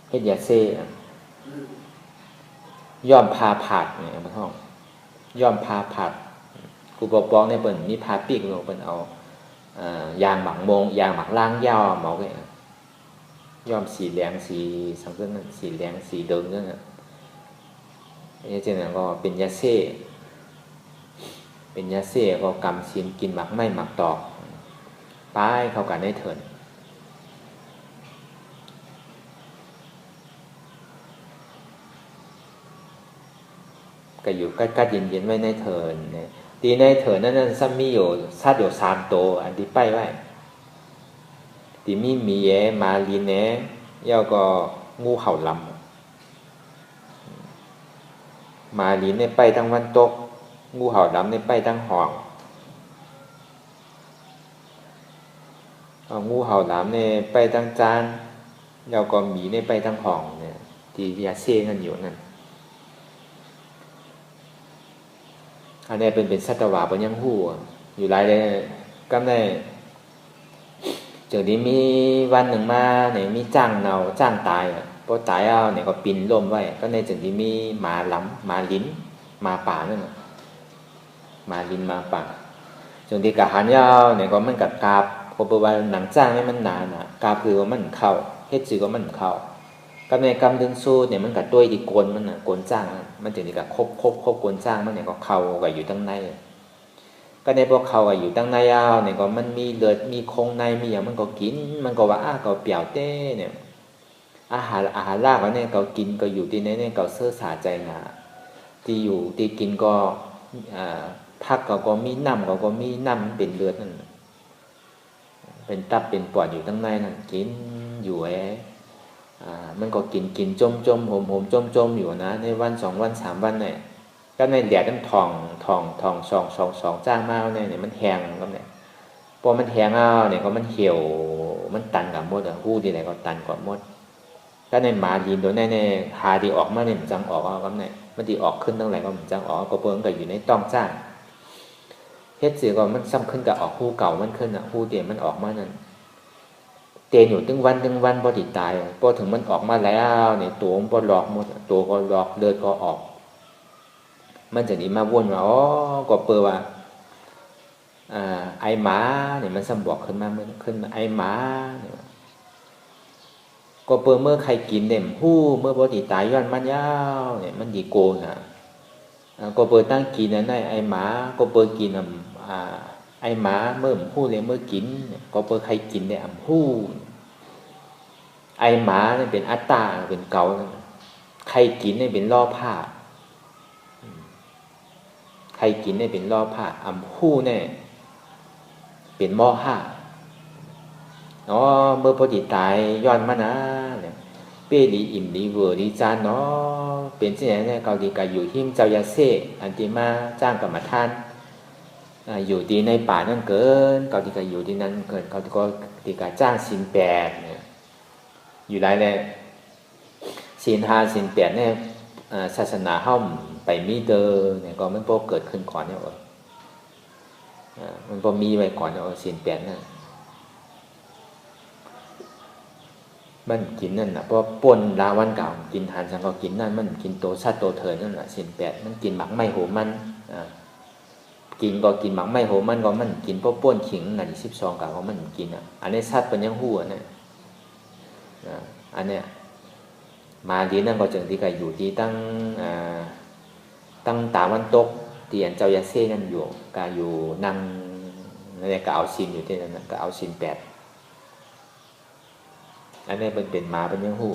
เฮ็ดยาเซ่ย่อมพาผัดเนี่ยมันห้องย่อมพาผัดกูปอกเนี่ยเปิ่นมีพาปีกลงเปิ่นเอายางหมักโมงยางหมักล่างยาวหมอกเนี่ยย่อมสีแดงสีสังเกตนั่นสีแดงสีเดิมนั่นน่ะนี่เจนก็เป็นยาเซ่ก็กำศีลกินหมักไม่หมักตอกป้ายเข้ากันได้เถินก็อยู่ใกล้ๆเย็นๆไว้ในเถินเนี่ยตีในเถินนั้นซ้ำมีอยู่ซัดอยู่3 ตัวอันที่ป้ายไว้ตีมีแย่มาลีเน่เย้าก็งูเห่าลำมาลีในไปทางวันตกงูเห่าดำในไปทางห้องงูเห่าดำในไปทางจานแล้วก็หมีในไปทางห้องเนี่ยที่ยาเซ่กันอยู่นั่นอันนี้เป็นสัตวะเป็นยังหู้อยู่หลายเลยก็ได้จากนี้มีวันหนึ่งมาเนี่ยมีจ้างเนาจ้างตายพอตายเอาเนี่ยก็ปินล่มไว้ก็ในจากนี้มีหมาล้ำหมาลิ้นหมาป่านั่นหมาลิ้นหมาป่าจากที่กะหันยาวเนี่ยก็มันกัดกาบก็บอกว่าหนังจ้างนี่มันหนาหนากาบคือว่ามันเข้าเฮ็ดจือก็มันเข้ากับในกำดึงสู้เนี่ยมันกัดด้วยที่โกนมันน่ะโกนจ้างมันจากที่กะครบโกนจ้างมันเนี่ยก็เข้าก็อยู่ตั้งในก็ในพวกเขาอยู่ตั้งในยาวเนี่ยก็มันมีเลือดมีโครงในมีอย่างมันก็กินมันก็ว่าก็เปี่ยวเต้เนี่ย อาหารลากว่าเนี่ยเขากินก็อยู่ที่ไหนเนี่ยเขาเสื้อสาใจหนาที่อยู่ที่กินก็พักก็มีน้ำก็มีน้ำเป็นเลือดนั่นเป็นตับเป็นปอดอยู่ข้างในนั่นกินอยู่มันก็กินจมโหมจมอยู่นะในวัน2 วัน 3 วันเนี่ยก็ในแดดมันทองสองจ้างมาเนี่ยมันแห้งก็เนี่ยพอมันแห้งเนี่ยก็มันเหี่ยวมันตันกับมดหู้ที่ไหนก็ตันกับมดก็ในหมาดีนโดยในหาดีออกมาเนี่ยมันจังออกก็เนี่ยมันดีออกขึ้นตั้งไหนก็มันจังออกก็เพิ่งก็อยู่ในต้องจ้างเฮ็ดเสียก็มันซ้ำขึ้นกับออกหู้เก่ามันขึ้นหู้เดียมันออกมานั่นเตนอยู่ตึงวันพอติดตายพอถึงมันออกมาแล้วเนี่ยตัวมันพอหลอกหมดตัวก็หลอกเลือดก็ออกมันจะนี้มาวนว่าก็เปิดว่าไอหมาเนี่ยมันสมบอกขึ้นมาเมื่อขึ้นไอหมาเนี่ยก็เปิดเมื่อใครกินเนี่ยหู้เมื่อปกติตายย้อนมันยาวเนี่ยมันดีโกนก็เปิดตั้งกินนั่นไอหมาก็เปิดกินไอหมาเมื่อหู้เลยเมื่อกินก็เปิดใครกินเนี่ยหู้ไอหมาเนี่ยเป็นอัตตาเป็นเก่าใครกินเนี่ยเป็นล่อผ้าใครกินเนี่ยเป็นล่อผ้าหู้เนี่ยเป็นหม้อห้าเมื่อพอดีตายย้อนมานะเนี่ยเป้ดีอิ่มดีเวอร์ดีจานเป็นที่ไหนเนี่ยเกาดีกับอยู่หิมเจ้ายาเซ่อันที่มาจ้างกรรมฐานอยู่ดีในป่านั่นเกินเกาดีกับอยู่ที่นั่นเกินเกาดีก็ดีกับจ้างศีล8เนี่ยอยู่ไรเนี่ยศีล5ศีล8เนี่ยศาสนาห้อมไปมีเดอเนี่ยก็มันพอเกิดขึ้นก่อนเนี่ยมันพอมีไว้ก่อนเนี่ยศีล8นั่นมันกินนั่นนะเพราะป่นลาวันเก่ากินทานสังก็กินนั่นมันกินโตชัดโตเถินนั่นแหละศีล8มันกินหมักไม่โหมันกินก็กินหมักไม่โหมันก็มันกินเพราะป่นขิงนั่น12ก็มันกินอันนี้ชัดเป็นยังหู้นะอันเนี้ยมาดีนั่นก็จึงที่ก็อยู่ที่ตั้งตาวันตกเตียนเจ้ายาเซ่นั่นอยู่ก็อยู่นั่งนั่นก็เอาศีลอยู่ที่นั่นก็เอาศีล8อันนี้เป็นมาเป็นยังหู้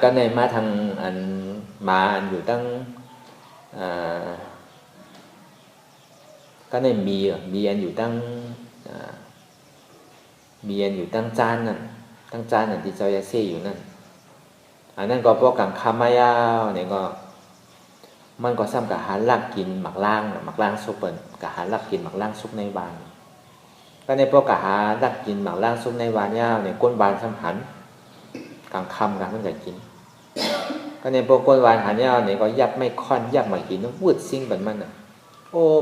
ก็ในมาทางอันมาอันอยู่ตั้งก็ในมีอันอยู่ตั้งมีอันอยู่ตั้งจานนั่นตั้งจานนั่นที่เจ้ายาเซ่อยู่นั่นอันนั้นก็พวกกังคามายาวเนี่ยก็มันก็ซ้ำกับหาลักกินหมักล่างซุปเปิลกับหาลักกินหมักล่างซุปในบานก็ในพวกกะหาดักกินหมักล่างซุปในวานยาวเนี่ยก้นวานสำหันกลางค่ำกลางมันจะกินก็ในพวกก้นวานหันยาวเนี่ยก็ยับไม่ค่อนยับไม่กินต้องวืดซิ่งแบบมัน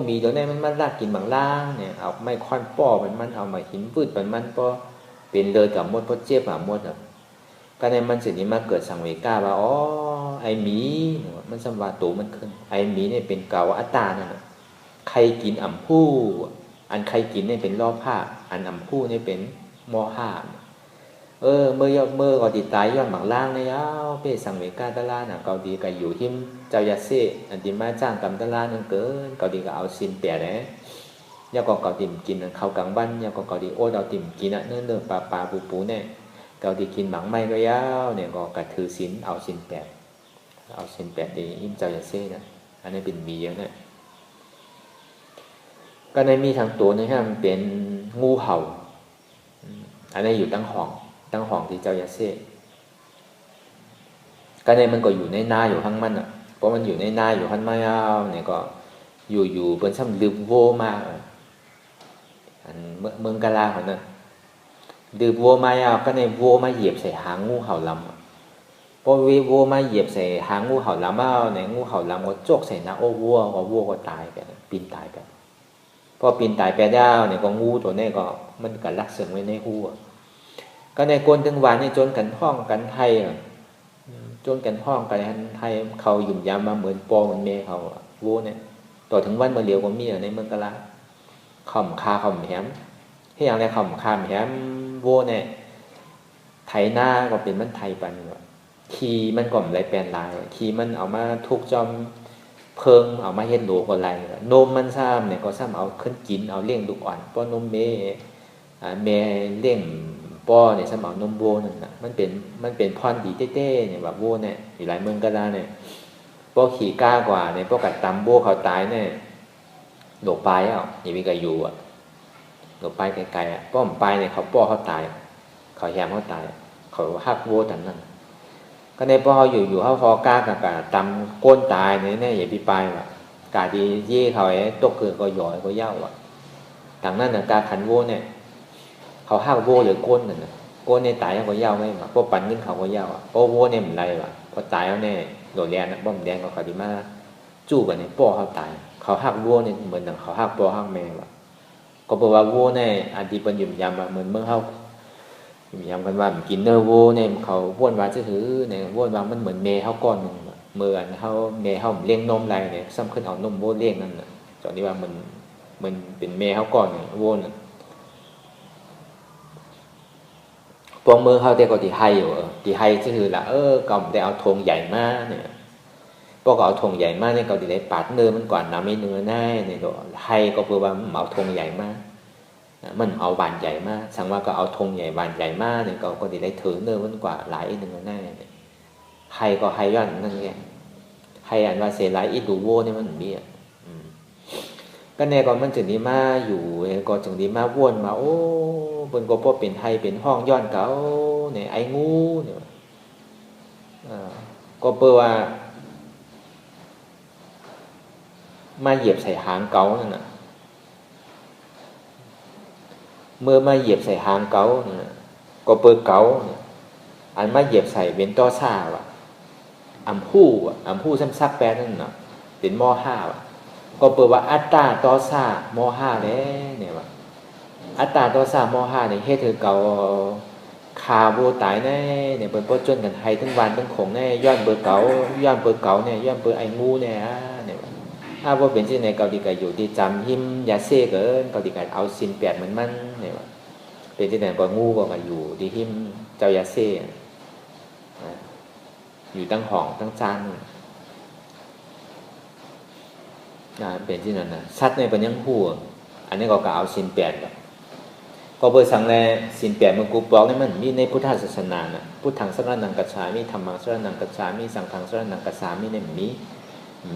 มีเดี๋ยวนี้มันดักกินหมักล่างเนี่ยเอาไม่ค่อนป้อแบบมันเอามาหินวืดแบบมันป้อเป็นเลยกับมดเพราะเจ็บมดก็ในมันสิ่งนี้มาเกิดสังเวก้าว่าไอหมีมันสัมวาตูมันขึ้นไอหมีเนี่ยเป็นเกาอัตตานั่นใครกินผู้อันใครกินเนี่ยเป็นล่อผ้าอันผู้เนี่ยเป็นหม้อห้าเมื่อก็ติดตายย้อนหมักล่างเนี่ยเป้สังเวก้าตะลาน่ะเกาดีก็อยู่หิมเจ้ายาเซ่อันที่มาจ้างกำตะลานั่นเกินเกาดีก็เอาศีล8เนี่ยยาก็เกาติ่มกินเข้ากลางวันยาก็เกาดีเอาติ่มกินเนื้อปลาปูเนี่ยเกาดีกินหมักไม่ก็ยาวเนี่ยก็กระถือศีลเอาศีล8เอาศีล8ดีหิมเจ้ายาเซ่นะอันนี้เป็นมีเยอะเนี่ยก็ในมีทางตัวนะครับมันเป็นงูเห่าอันนี้อยู่ตั้งห้องที่เจ้ายาเซ่ก็ในมันก็อยู่ในนาอยู่ข้างมันเพราะมันอยู่ในนาอยู่ข้างมันเนี่ยก็อยู่เป็นซ้ำลืมโวมากอันเมืองกาลาของนั้นลืมโวมายาวก็ในโวมาเหยียบใส่หางงูเห่าลำพอโวมาเหยียบใส่หางงูเห่าลำในงูเห่าลำก็โจกใส่หน้าวัวก็ตายไปปีนตายไปพอปีนตายไปได้เนี่ยก็งูตัวนี้ก็มันก็ลักเสริมไว้ในหูก็ในกวนถึงวานนี่จนกันห้องกันไทยจนกันห้องกันไทยเขาหยุ่มยามมาเหมือนปอเหมือนเมย์เขาวูเนี่ยต่อถึงวันมาเลียวก็มีในเมืองกะลาข่มคาข่มแหมให้อย่างไรข่มคาแหมวูเนี่ยไทยหน้าก็เป็นมันไทยปันขีมันก็ไรแปลนลายขีมันเอามาทุกจอมเพิงเอามาเฮ็ดโหลก็ไรนมมันซ้ำเนี่ยก็ซ้ำเอาขึ้นกินเอาเลี้ยงลูกอ่อนเพราะนมเมเลี้ยง ป้อเนี่ยสมองนมโวนั่นน่ะมันเป็นพรดีเต้ๆเนี่ยแบบโวเนี่ยอยู่หลายเมืองก็ได้เนี่ยป้อขี่ก้ากว่าเนี่ยป้อกัดตำโวเขาตายเนี่ยหลบไปอ่ะอย่ามีใครอยู่อ่ะหลบไปไกลๆอ่ะป้อมไปเนี่ยเขาป้อเขาตายเขาแยมเขาตายเขาหักโวแต่นั่นก็ในป้ออยู่เขาพอก้ากะตำก้นตายเนี่ยอย่าพี่ไปว่ะกาดีเย่เขาไอ้ตกเกิดก็หย่อยก็เย่าอ่ะทางนั้นน่ะกาขันโวเนี่ยเขาหักโวหรือก้นนั่นน่ะก้นเนี่ยตายเขาก็เย่าไม่มาพวกปั่นขึ้นเขาก็เย่าอ่ะป้อโวเนี่ยมันไรว่ะพอตายแล้วเนี่ยโดดแรงนะป้อมแดงเขาดีมากจู่กันเนี่ยป้อเขาตายเขาหักโวเนี่ยเหมือนเขาหักป้อหักแม่ว่ะก็บอกว่าโวเนี่ยอันที่เป็นหยุ่มยำเหมือนเมื่อเขาหยุ่มยำกันว่ากินเนื้อโวเนี่ยเขาว่นว่าจะถือเนี่ยว่นว่ามันเหมือนเมย์เขาก้อนหนึ่งเมื่อเขาเมย์เขาเลี้ยงนมอะไรเนี่ยซ้ำขึ้นเอานมโวเลี้ยงนั่นน่ะตอนนี้ว่ามันเป็นเมย์เขาก้อนหนึ่งโวน่ะพวกมือเขาแต่ก็ที่ให้อยู่ที่ให้ก็คือละก็ได้เอาธงใหญ่มากเนี่ยพวกเอาธงใหญ่มากเนี่ยเขาได้ปาดเนื้อมันก่อนน้ำไม่เนื้อแน่เนี่ยให้ก็เพื่อว่าเอาธงใหญ่มากมันเอาบานใหญ่มากสั่งว่าก็เอาธงใหญ่บานใหญ่มากเนี่ยก็ได้ถือเนื้อมันกว่าหลายเนื้อแน่ให้ก็ให้ย้อนนั่นไงให้อันว่าเสียหลายอีดูโวเนี่ยมันมีก็เนี่ยก็มันถึงนี้มาอยู่ก็ถึงนี้มาวนมาโอ้เพิ่นก็พอเป็นไทยเป็นห้องย้อนเก่าเนี่ยไอ้งูเนี่ยก็เปิดว่ามาเหยียบใส่หางเก่านั่นน่ะเมื่อมาเหยียบใส่หางเก่าเนี่ยก็เปิดเก่าอันมาเหยียบใส่เป็นต้อซ่าว่ะอำผู้ซ้ำซักแปลนั่นน่ะเป็นหม้อห้าว่ะก็เปิดว่าอัตตาต้อซ่าหม้อห้าเนี่ยว่ะอัตตาต้อซ่าหม้อห้าเนี่ยเฮ็ดเธอเก่าคาโบตายแน่เนี่ยเปิดป้อจนกันไทยทั้งวันทั้งขงแน่ย้อนเปิดเก่าเนี่ยย้อนเปิดไอ้งูเนี่ยเนี่ยถ้าว่าเป็นที่ในเกาหลีก็อยู่ที่จำหิมยาเซ่เกินเกาหลีก็เอาซินแปดมันเนี่ยว่ะเป็นที่ไหนก็งูก็มาอยู่ที่หิมเจ้ายาเซ่อยู่ตั้งห้องตั้งจานเป็นที่นั่นนะชัดในปัญญาหูอันนี้ก็เอาสินแปดก็เบอร์สังแลสินแปดมันกูบอกนี่มันมีในพุทธศาสนานะพุทธังสรณังกัจฉามิธรรมังสรณังกัจฉามิสังฆังสรณังกัจฉามิเนี่ย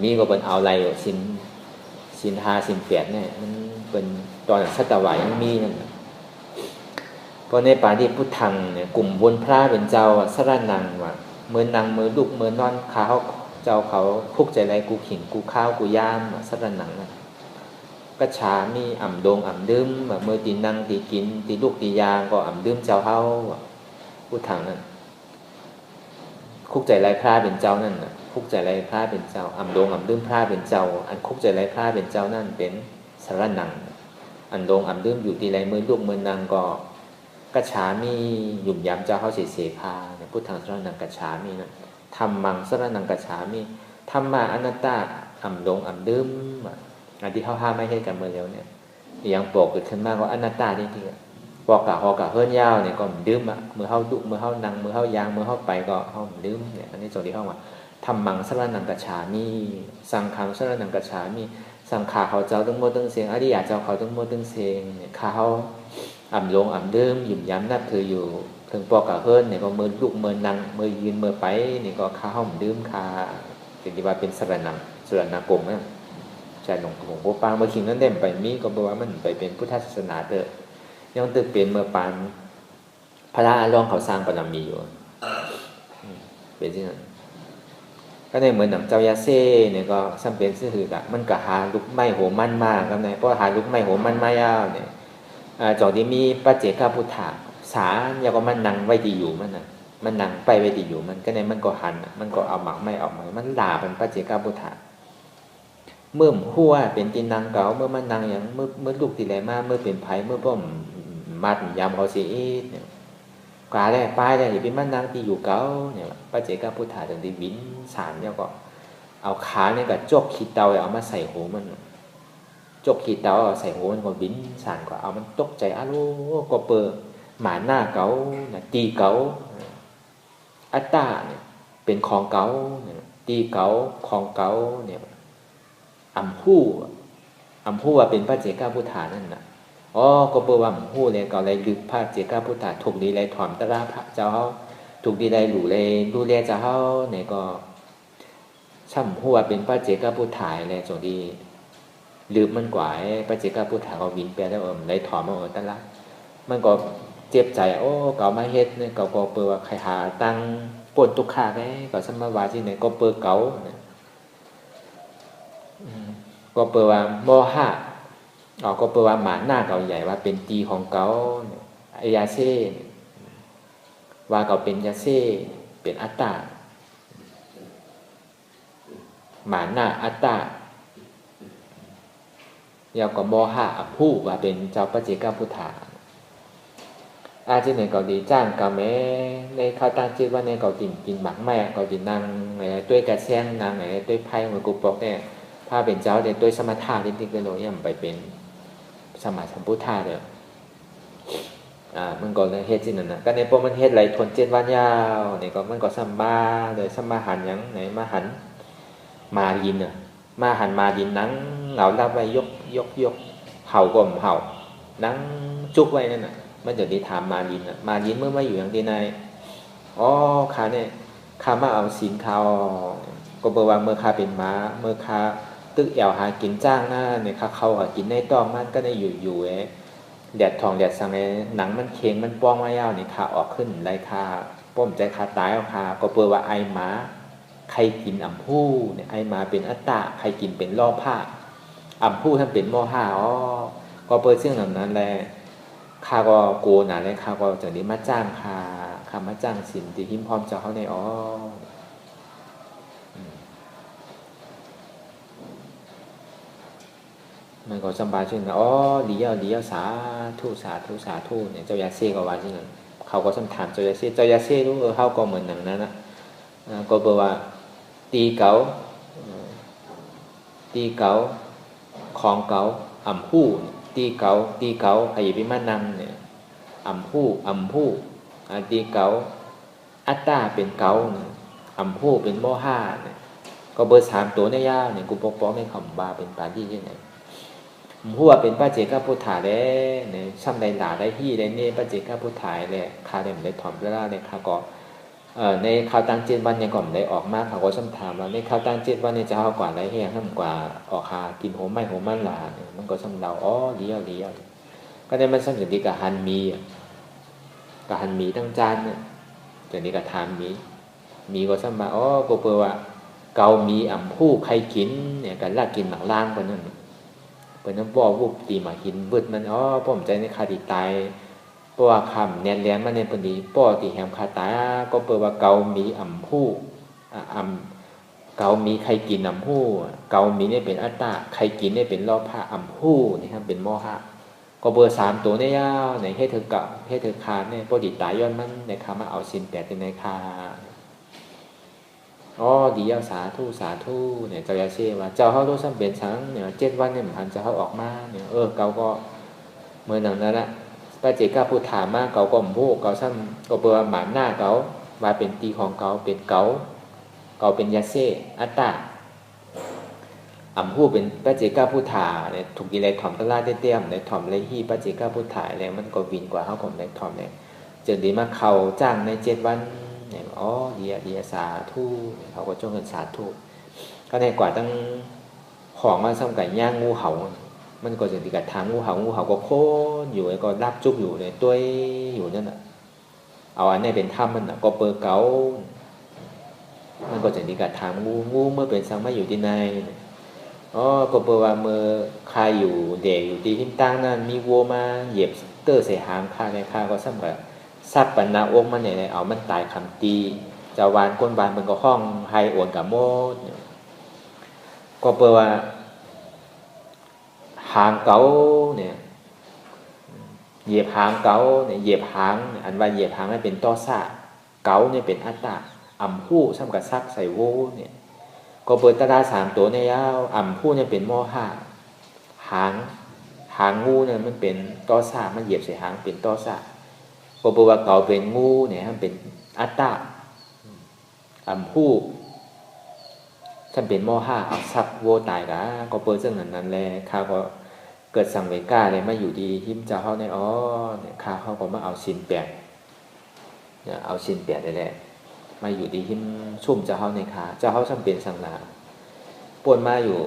มีก็เป็นเอาอะไรสินห้าสินแปดเนี่ยมันเป็นตอนสัตวายยังมีนั่นเพราะในป่าที่พุทธังเนี่ยกลุ่มบนพระเป็นเจ้าสรณังว่าเมื่อนางเมื่อลูกเมื่อนอนขาเขาเจ้าเขาพุกใจไรกูขิงกูข้าวกูย่ามสรนังก็ชามีอ่ำดงอ่ำดื่มเมื่อตีนั่งตีกินตีลูกตียางก็อ่ำดื่มเจ้าเฮาพูดทางนั้นคุกใจไรพระเป็นเจ้านั่นคุกใจไรพระเป็นเจ้าอ่ำดงอ่ำดื่มพระเป็นเจ้าอันคุกใจไรพระเป็นเจ้านั่นเป็นสรนังอันดงอ่ำดื่มอยู่ตีไรเมื่อลูกเมื่อนางก็กระชามีหยุ่มยำเจ้าเขาเสพาพูดทางสรนังกระชามีนั่นธรรมังสรณังกัจฉามิธรรมะอนัตตาอ่ำดงอ่ำดื่มอันที่เขาห้ามไม่ให้กันเมื่อเร็วเนี่ยอย่างปกเกิดขึ้นมากว่าอนัตตาจริงๆปอกกะฮอกะเฮิรนยาวเนี่ยก็ดื่มเมื่อเขาดุเมื่อเขานั่งเมื่อเขายางเมื่อเขาไปก็เขาดื่มเนี่ยอันนี้ส่วนที่เข้ามาธรรมังสรณังกัจฉามิสังฆังสรณังกัจฉามิสังฆาเขาเจ้าตึงโมตึงเสียงอริยะเจ้าเขาตึงโมตึงเสียงเนี่ยเขาอ่ำลงอ่ำดื่มหยุ่มย้ำนับถืออยู่ถึงปอกกะเฮิรนเนี่ยก็มือลุกมือนั่งมือยืนมือไปนี่ก็ข้าห้องดื่มคาเป็นที่ว่าเป็นสรณังสรณากรมนะใช่หลวงปู่ปางเมื่อคิงนั้นเด่นไปมีก็บอกว่ามันไปเป็นพุทธศาสนาเถอะยังตึกเป็นเมื่อปานพระอาลองเขาสร้างปนมีอยู่เป็นที่นั้นก็ในเหมือนหนังเจ้ายาเซ่เนี่ยก็ซ้ำเป็นซื่อๆกะมันก็หาลุกไม้โหมันมากครับเนี่ยเพราะหาลุกไม้โหมันมายาวเนี่ยจอกที่มีปัจเจกพุทธะสาเนี่ยก็มันนั่งไว้ที่อยู่มันน่ะมันนั่งไปไว้ที่อยู่มันก็ในมันก็หันมันก็เอาหมักไม่ออกมามันด่าเป็นปัจเจกพุทธะเมื่อหัวเป็นตีนางเก่าเมื่อมันนางอย่างเมื่อลูกตีแลมาเมื่อเป็นไผ่เมื่อพ่อมมัดยำเขาเสียเนี่ยกาแล้ป้ายได้เป็นมันนางที่อยู่เก่าเนี่ยปัจเจกพุทธะถึงที่วินสารเนี่ยก็เอาขาเนี่ยกับจกขีดเตาเอามาใส่หูมันจกขีดเตาใส่หูมันก็วินสารก็เอามันตกใจอ้าวก็เปิดหมาหน้าเก๋าตีเก๋าอัตตาเนี่ยเป็นของเก๋าตีเก๋าของเก๋าเนี่ยอัมพูว่าเป็นพระเจกาพุทธานั่นน่ะ อ๋อก็เปิดว่าหู้เลยก็เลยลึกพระเจ้าพุทธาถูกดีเลยถอมตระพระเจ้าเฮาถูกดีเลยหลู่เลยดูแลเจ้าเฮาเนี่ยก็ช่ำหัวเป็นพระเจ้าพุทธาเลยจงดีลืมมันกว่าพระเจ้าพุทธาก็วินไปแล้วเลยถอมมาตระมันก็เจ็บใจโอ้เก่ามาเฮ็ดเนี่ยก็เปิดว่าใครหาตังปนทุกขาไงก็สมาวาที่ไหนก็เปิดเก่าก็เปิดว่าโมหะก็เปิดว่าหมาหน้าเก่าใหญ่ว่าเป็นตีของเก่าอายาเซ่ว่าเก่าเป็นยาเซ่เป็นอัตตาหมาหน้าอัตตาแล้วก็โมหะผู้ว่าเป็นเจ้าปัจเจกพุทธาอาจจะในเกาหลีจ้างเกาแม่ในเขาตั้งชื่อว่าในเกาหลีกินหมักแม่เกาหลีนางไหนด้วยกระแซงนางไหนด้วยไพ่เหมือนกุปกเนี่ยถ้าเป็นเจ้าเด็ดด้วยสมถะนิดนึงก็เลยย่ำไปเป็นสมาสัมพุทธาเลยมันก็เลยเฮ็ดสิ่งนั้นนะก็ในพวกมันเฮ็ดไหลทน7 วันยาวเนี่ยก็มันก็สัมมาเลยสัมมาหันยังไหนมาหันมาดินน่ะมาหันมาดินนั่งเหงาลับไว้ยกเห่าก็เห่านั่งจุกไว้นั่นน่ะมันจะได้ถามมาดินน่ะมาดินเมื่อมาอยู่อย่างที่ไหนอ๋อข้าเนี่ยข้ามาเอาศีลข้าก็บอกว่าเมื่อข้าเป็นม้าเมื่อข้าตึกแอวหากินจ้างหน้าเนี่ยข้าเขากินในต้องมันก็ได้อยู่แดดทองแดดสังหนังมันเค็งมันป้องมายาวนี่ข้าออกขึ้นไรข้าป้มใจข้าตายเอาข้าก็เปิดว่าไอหมาใครกินอ่ำผู้เนี่ยไอหมาเป็นอัตตาใครกินเป็นล่อผ้าอ่ำผู้ท่านเป็นโมหะก็เปิดเรื่องเหล่านั้นแหละข้าก็โกนหนาเลยข้าก็จะนี้มาจ้างข้ามาจ้างสินที่หิมพร้อมจะเขาในมันก็สบายเช่นดีเอาสาธุเนี่ยเจ้ายาเซ่ก็ว่าเช่นนั้นเขาก็สัมถามเจ้ายาเซ่รู้เขาก็เหมือนหนังนั้นนะก็บอกว่าตีเก๋าของเก๋าอ่ำผู้ตีเก๋าใครไปมานังเนี่ยอ่ำผู้ตีเก๋าอัตตาเป็นเก๋าอ่ำผู้เป็นโมหะเนี่ยก็เบอร์3ตัวในยาวเนี่ยกูปกป้องในคำบาเป็นปาที่ยังไงหัวเป็นพระเจ้าพุทธาได้เนี่ยซ้ำใดหลาได้ที่ได้เนี่ยพระเจ้าพุทธาเลยข้าเดิมได้ถ่อมเวลาเลยข้าก็ในข่าวต่าง7 วันยังก่อนได้ออกมาเขาก็สัมถามว่าในข่าวต่าง7 วันเนี่ยจะเอากว่าไรแห้งทำกว่าออกหากินโหไม่โหมันหลาเนี่ยมันก็สัมเราเลี้ยวก็ได้มันสัมถึงดีกับฮันมีทั้งจานเนี่ยจะนี้กับทานมีก็สัมมาก็เปิดว่าเกามีอ่ำผู้ใครกินเนี่ยกันลากกินหมังล่างคนนั้นเป็นน้ำบ่อวุบตีมากินเบิดมันป้อมใจในคาดีตายเพราะว่าคำแนนแรงมันในปนีป้อตีแหมคาตาก็เปิดว่าเกามีอ่ำผู้เกามีใครกินอ่ำผู้เกามีเนี่ยเป็นอัตตาใครกินเนี่ยเป็นล่อผ้าอ่ำผู้นี่ครับเป็นโมหะก็เบอร์3ตัวเนี่ยในให้เธอเก่าให้เธอคาเนี่ยป้อดีตายย้อนมันในคามาเอาสิน8ในคาดีเอาสาธุเนี่ยเจ้ายาเช่ว่าเจ้าเขารู้ซ้ำเป็นชั้งเนี่ย7 วันเนี่ยเหมือนเจ้าเขาออกมาเนี่ยเกาก็เมื่อหนังนั้นละพระเจ้าพูดถามมาเกาก็หมู่เกาซ้ำก็เบอร์หมานหน้าเกาว่าเป็นตีของเกาเป็นเกาเป็นยาเซ่อัตตาผู้เป็นพระเจ้าพูดถาเนี่ยถูกกิเลสถ่อมตลาดเตี้ยมในถ่อมเลยฮีพระเจ้าพูดถ่ายแล้วมันก็วินกว่าเขาผมในถ่อมเนี่ยเจอดีมาเขาจ้างใน7 วันเนี่ยดีสาธุเขาก็จ้องเงินสาธุก็ในกว่าตั้งของมาซ้ำกับย่างงูเห่ามันก็จะดีกับทางงูเห่าก็โค่นอยู่ก็รับจุกอยู่เลยตัวอยู่นั่นน่ะเอาอันนี้เป็นถ้ำมันน่ะก็เปิดเก๋ามันก็จะดีกับทางงูเมื่อเป็นสังมาอยู่ที่ในก็เปิดว่าเมื่อคาอยู่เด็กอยู่ที่หิมตั้งนั้นมีวัวมาเหยียบเตอร์ใส่หางคาในคาก็ซ้ำกับซับปันนาองมันเนี่ยเอามันตายคำตีเจ้าวานก้นบานมันก็ห้องไฮโอนกับโมดก็เปิดว่าหางเก๋าเนี่ยเหยียบหางเก๋าเนี่ยเหยียบหางอันว่าเหยียบหางนี่เป็นต้อซ่าเก๋าเนี่ยเป็นอัตตาอ่ำผู้ซ้ำกับซักใส่โวเนี่ยก็เปิดตา3ตัวเนี่ยยาวอ่ำผู้เนี่ยเป็นโมหะหางงูเนี่ยมันเป็นต้อซ่ามันเหยียบใส่หางเป็นต้อซ่าก็เปิดว่าเก๋าเป็นงูเนี่ยมันเป็นอัตตาอ่ำผู้ฉันเป็นโมหะเอาซักโวตายกะก็เปิดเรื่องนั้นแหละข้าก็ เกิดสังเวกาเลยมาอยู่ดีหิมเจ้าเขาในเนี่ยข้าเขาก็มาเอาชินแปดเนี่ยเอาชินแปดได้แหละมาอยู่ดีหิมชุ่มเจ้าเขาในขาเจ้าเขาช่างเป็นสังลาปวนมาอยู่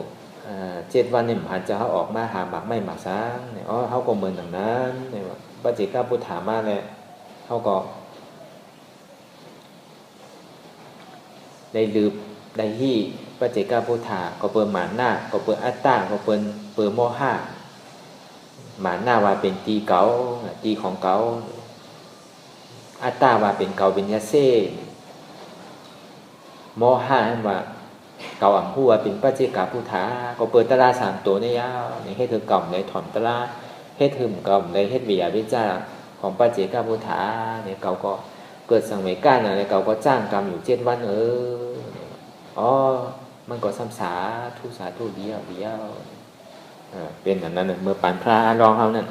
7 วันเนี่ยหันเจ้าเขาออกมาหาหมากไม่หมากซ้างเนี่ยเขาก็เหมือนอย่างนั้นเนี่ยปัจจิกาพุทธามาเลยเขาก็ได้ลืบได้ฮี่ปัจเจกาพุทธาก็เปิดหมานหน้าก็เปิดอัตตาก็เปิดโมหะหมานหน้าว่าเป็นตีเก๋าตีของเก๋าอัตตาว่าเป็นเก๋าเป็นยาเซ่โมหะว่าเก๋าอ่ำหัวเป็นปัจเจกาพุทธาก็เปิดตรา3 ตัวเนี่ยในให้เธอเก่าในถอนตราให้ถึมเก่าในให้วิยาวิจารของปัจเจกาพุทธาเนี่ยเก๋าก็เกิดสังเวกาเนี่ยเก๋าก็จ้างกรรมอยู่7 วันมันก็ซ้ำสาธุเดียวเป็นอย่างนั้นเมื่อปานพระรองเขานั่น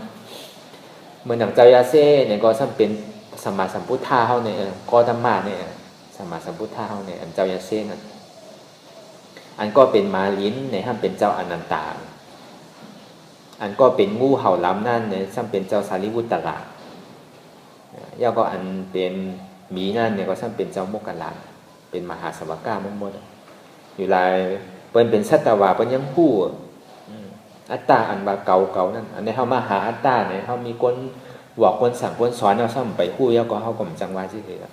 เมื่อหนังเจ้ายาเซ่เนี่ยก็ซ้ำเป็นสมมาสัมพุทธาเขาเนี่ยก็ธรรมะเนี่ยสมมาสัมพุทธาเขาเนี่ยอันเจ้ายาเซ่นั่นอันก็เป็นมาลินในห้ามเป็นเจ้าอนันตาอันก็เป็นงูเห่าล้ำนั่นเนี่ยซ้ำเป็นเจ้าสารีวุตตระย่าก็อันเป็นหมีนั่นเนี่ยก็ซ้ำเป็นเจ้าโมกขลาเป็นมหาสวากาหมดอยู่ลายเป็นสัตวาเป็นยังผู้อัตตาอันว่าเก่านั่นอันนี้เขามาหาอัตตาเนี่ยเขามีคนบอกคนสั่งคนสอนเราซ้ำไปคู่แล้วก็เขาก็มจังว่าที่เหลือ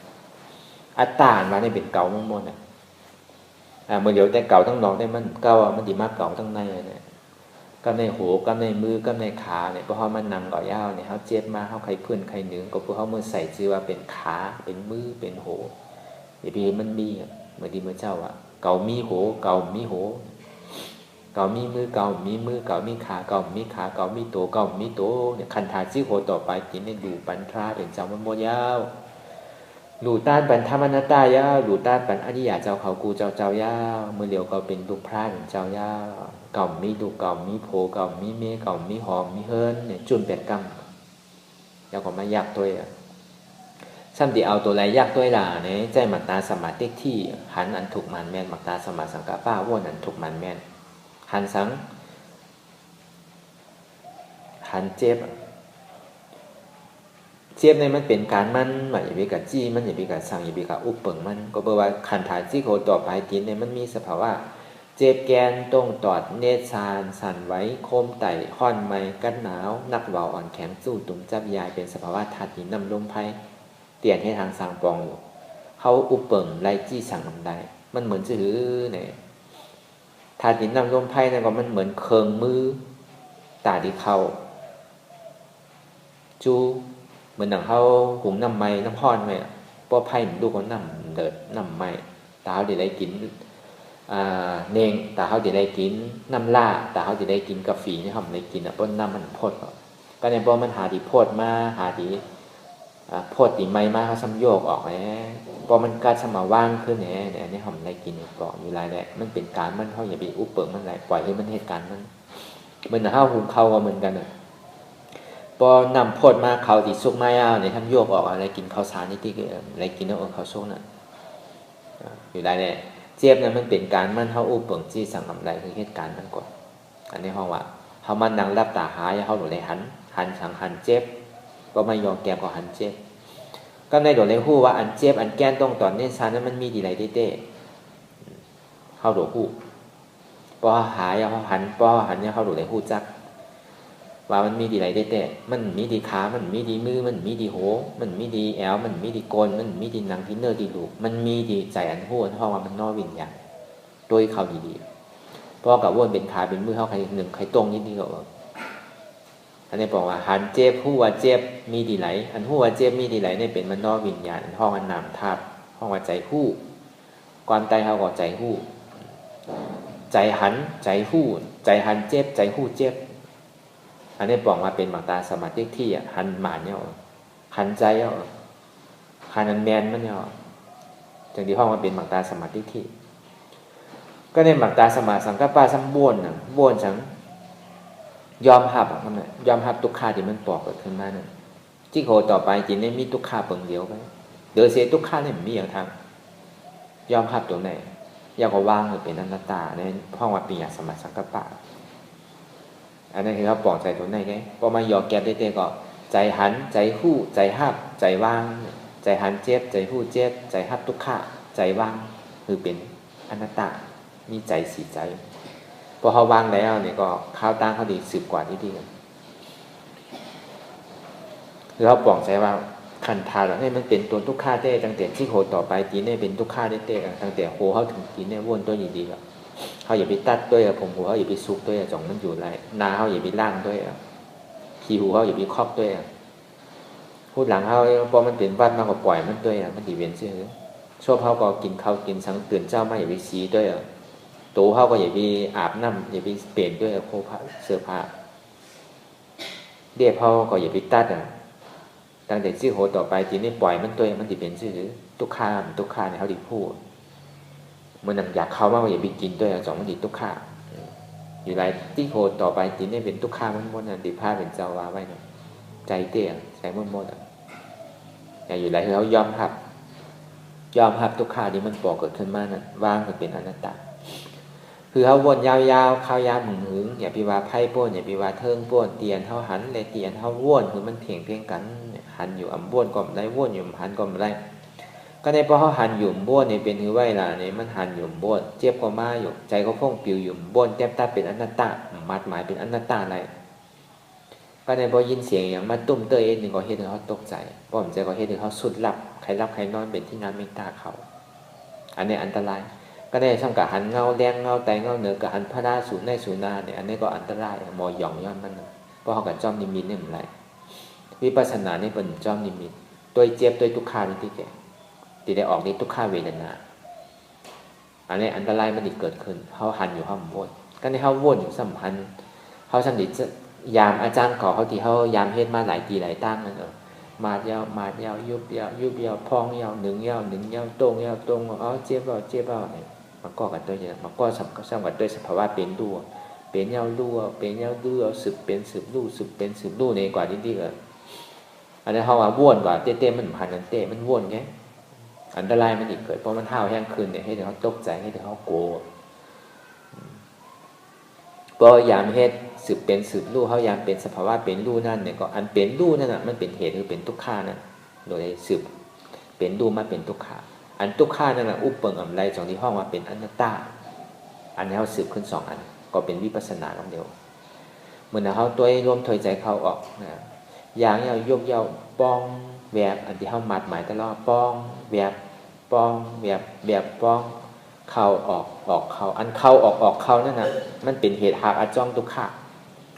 อัตตาอันว่านี่เป็นเก่าหมดเมื่อเดี๋ยวแต่เก่าทั้งนอกได้มันเก่ามันดีมากเก่าทั้งในเนี่ยก็ในหูก็ในมือก็ในขาเนี่ยเพราะเขามันนั่งก่อยาวเนี่ยเขาเจ็บมาเขาใครพื้นใครเหนือก็เพราะเขาเมื่อใส่ชื่อว่าเป็นขาเป็นมือเป็นหูอย่าไปมันมีเมื่อดีเมื่อเจ้าเก่ามีโหเก่ามีโหเก่ามีมือเก่ามีมือเก่ามีขาเก่ามีขาเก่ามีโตเก่ามีโตเนี่ยคันธาชื่อโหต่อไปกินเนี่ยดูปันทราเป็นเจ้ามันโมยาวหลู่ต้านปันธรรมนัตตายาวหลู่ต้านปันอริยาเจ้าเขากูเจ้ายาวเมื่อเดียวก็เป็นลูกพระเป็นเจ้ายาวเก่ามีดูเก่ามีโผเก่ามีเมเก่ามีหอมมีเฮิร์นเนี่ยจุนแปดกรรมแล้วก็มายักตัวซ้ำที่เอาตัวไรยากตัวหล่าเนี่ยใจหมักตาสมาธิที่หันอันถูกมันแม่นหมักตาสมาสังกะป้าว่นอันถูกมันแม่นหันสังหันเจ็บเนี่ยมันเป็นการมันอย่าไปกับจี้มันอย่าไปกับสั่งอย่าไปกับอุปเปิงมันก็แปลว่าขันฐานที่โคต่อไปกินเนี่ยมันมีสภาวะเจ็บแกนตรงตอดเนตรชานสั่นไว้โคมไต่ห้อนไม้กันหนาวนักเบาอ่อนแข็งสู้ตุ่มจับยายเป็นสภาวะธาตุหินนำลมไพเตียนให้ทางสางปองอยู่เขาอุปเปิงไล่จี้สั่งลำได้มันเหมือนจะหือเนี่ยธาตุหินนำลมไพ่นั่นก็มันเหมือนเคืองมือตาดีเข้าจูเหมือนหนังเขาหุงน้ำไม้น้ำพอนไหมเพราะไพ่ดูเขาน้ำเดือดน้ำไม้ตาเขาจะได้กินเนงตาเขาจะได้กินน้ำล่าตาเขาจะได้กินกาแฟนี่เขาไม่ได้กินเพราะน้ำมันพดก็ในเพราะมันหาดีพดมาหาดีพดตีไม้มาเขาซ้ำโยกออกพอมันการสมาว่างขึ้นเนี่ยอันนี้เขาไม่ได้กินก่อนอยู่ไรแหละมันเป็นการมันเขาอย่าไปอุปเปิงมันไหลปล่อยให้มันเหตุการณ์มันเหมือนข้าวหุงข้าวก็เหมือนกันพอนำพดมาเขาติดซุกไม้เนี่ยทำโยกออกอะไรกินข้าวสารนี่ที่อะไรกินแล้วข้าวซุกน่ะอยู่ไรแหละเจี๊ยบเนี่ยมันเป็นการมันเขาอุปเปิงจี้สั่งกำไรคือเหตุการณ์มันก่อนอันนี้เขาว่าเขามันนั่งรับตาหายเขาหลุดเลยหันสั่งหันเจ็บก็ไม่ยอมแก้ก็หันเจ็บก็ในโดดเลยหู้ว่าอันเจ็บอันแก้นต้องตอนนี้ซานั้นมันมีดีไรเต้เข้าโดดหู้พอหายเขาหันเนี่ยเข้าโดดเลยหู้จักว่ามันมีดีไรเต้มันมีดีขามันมีดีมือมันมีดีโหมันมีดีแอวมันมีดีโกนมันมีดีหนังพินเนอร์ดีลูกมันมีดีใจอันหู้เพราะว่ามันนอวิญญาณโดยเขาดีๆเพราะกับวนเป็นขาเป็นมือเขาใครหนึ่งใครตรงนิดเดียวอันนี้บอกว่าหันเจ็บหู้ว่าเจ็บมีดีไหลอันหู้ว่าเจ็บมีดีไหลเนี่ยเป็นมันนอวิญญาณห้องอันนามธาตุห้องว่าใจหู้ความใจเขาก็ใจหู้ใจหันใจหู้ใจหันเจ็บใจหู้เจ็บอันนี้บอกว่าเป็นหมักตาสมาธิที่หันหมานเนี่ยหันใจหันอันแมนมันเนี่ยจังที่ห้องว่าเป็นหมักตาสมาธิที่ก็ในหมักตาสมาสังกัปปะสัมบ้วนสังยอมหับยอมหับทุกขาที่มันปอกเกิดขึ้นมานั่นที่โคต่อไปจริงเนี่ยมีทุกขาเปิงเดียวไปเดี๋ยวเสียทุกขาเนี่ยมีอย่างทางยอมหับตรงไหนอยากก็ว่างเป็นอนัตตาในห้องว่าปียสมาสังกัปปะ อันนั้นคือเขาปลองใจตัวไหนไงพอมายอแก็บได้ก็ใจหันใจหู้ใจหับใจว่างใจหันเจ็บใจหู้เจ็บใจหับทุกข์ใจว่างคือเป็นอนัตตามีใจสีใจพอเขาว่างแล้วเนี่ยก็ข้าวตั้งเขาดีสืบกว่าที่ดีกันคือเขาปลองใจว่าขันธาเนี่ยมันเป็นตัวทุกข์เต้ตั้งแต่ที่โหต่อไปจีเนี่ยเป็นทุกข์เต้ตั้งแต่โหเขาถึงจีเนี่ยวนตัวดีๆแล้วเขาอย่าไปตัดด้วยผมหัวเขาอย่าไปซุกด้วยจ่องมันอยู่ไรนาเขาอย่าไปล่างด้วยขี้หูเขาอย่าไปครอบด้วยพูดหลังเขาพอมันเป็นวัดมากกว่าปล่อยมันด้วยมันดีเวียนเชื่อชอบเขาก็กินข้าวกินสังเตือนเจ้ามาอย่าไปสีด้วยตัวเขาก็อย่าไปอาบน้ำอย่าไปเปลี่ยนด้วยโคผ้าเสื้อผ้าเรียกเขาก็อย่าไปตัดตั้งแต่ชื่อโหต่อไปจีนี่ปล่อยมันด้วยมันดีเวียนชื่อทุกข้าเนี่ยเขาดีพูดเมื่อนำอยากเขามากว่าอย่าไปกินด้วยจ่องมันดีทุกข้าอยู่ไรที่โหต่อไปจีนี่เป็นทุกข้ามันหมดดีผ้าเป็นเจ้าวาไว้นะใจเตี้ยใจหมดอย่างอยู่ไรคือเขายอมรับทุกข้าที่มันปอกเกิดขึ้นมานั่นว่างมันเป็นอนัตตาคือเขาวนยาวๆข้าวยาวหึงอย่าไปว่าไพ่ป้วนอย่าไปว่าเทิงป้วนเตียนเขาหันเลยเตียนเขาวนคือมันเถียงเพียงกันหันอยู่อ่ำบ้วนก็ไม่ได้วนอยู่หันก็ไม่ได้ก็ในพอเขาหันอยู่บ้วนเนี่ยเป็นคือไว้ล่ะเนี่ยมันหันอยู่บ้วนเจ็บก็มาอยู่ใจก็พ่งปิวอยู่บ้วนแต้มตาเป็นอนัตตามัดหมายเป็นอนัตตาอะไรก็ในพอยินเสียงอย่างมาตุ้มเตยหนึ่งก็เฮ็ดให้เขาตกใจป้อมใจก็เฮ็ดให้เขาสุดหลับใครรับใครนอนเป็นที่งานเมตตาเขาอันนี้อันตรายก็ได้ช่างกับหันเงาแดงเงาไตเงาเหนือกับหันพระราสูนในสูนาเนี่ยอันนี้ก็อันตรายมอหย่องย้อนมันเพราะเขากับจอมนิมิตเนี่ยมันไรวิปัสสนาเนี่ยเป็นจอมนิมิตตัวเจ็บตัวทุกขาที่แก่ที่ได้ออกนี้ทุกขาเวทนาอันนี้อันตรายมันเกิดขึ้นเขาหันอยู่เขาวนก็ในเขาวนอยู่สัมพันธ์เขาสันนิษยามอาจารย์เขาที่เขายามเฮ็ดมาหลายปีหลายตั้งนั่นมาดยาวยุบยาวพองยาวหนึ่งยาวตรงเจ็บเอาเนี่ยมาก่อกันตัวอย่างมาก่อสร้างกันด้วยสภาวะเป็นดูเป็นยาวดูเป็นยาวดูสืบเป็นสืบดูสืบเป็นสืบดูในกว่าที่เลยอันนี้เขาว่าว่นกว่าเต้มันผ่านกันเต้มันว่นไงอันตรายมันอีกเกิดเพราะมันห้าวแห้งคืนเนี่ยให้เขาตกใจให้เขาโกรธก็ยามเฮ็ดสืบเป็นสืบรู้เขายามเป็นสภาวะเป็นรู้นั่นเนี่ยก็อันเป็นรู้นั่นน่ะมันเป็นเหตุคือเป็นทุกข์นั่นโดยสืบเป็นรู้มาเป็นทุกข์อันทุกข์นั่นน่ะอุปเปิงอำไรสองที่ห้องมาเป็นอนัตตาอันนี้เขาสืบขึ้นสองอันก็เป็นวิปัสสนาลำเดียวเหมือนเขาตัวรวมถอยใจเขาออกนะอย่างยาวยกยาวป้องแวบอันที่เขามัดหมายตลอดป้องแวบป้องแวบป้องเข้าออกเข้าอันเข้าออกเข้านั่นน่ะมันเป็นเหตุหากอาจ้องทุกข์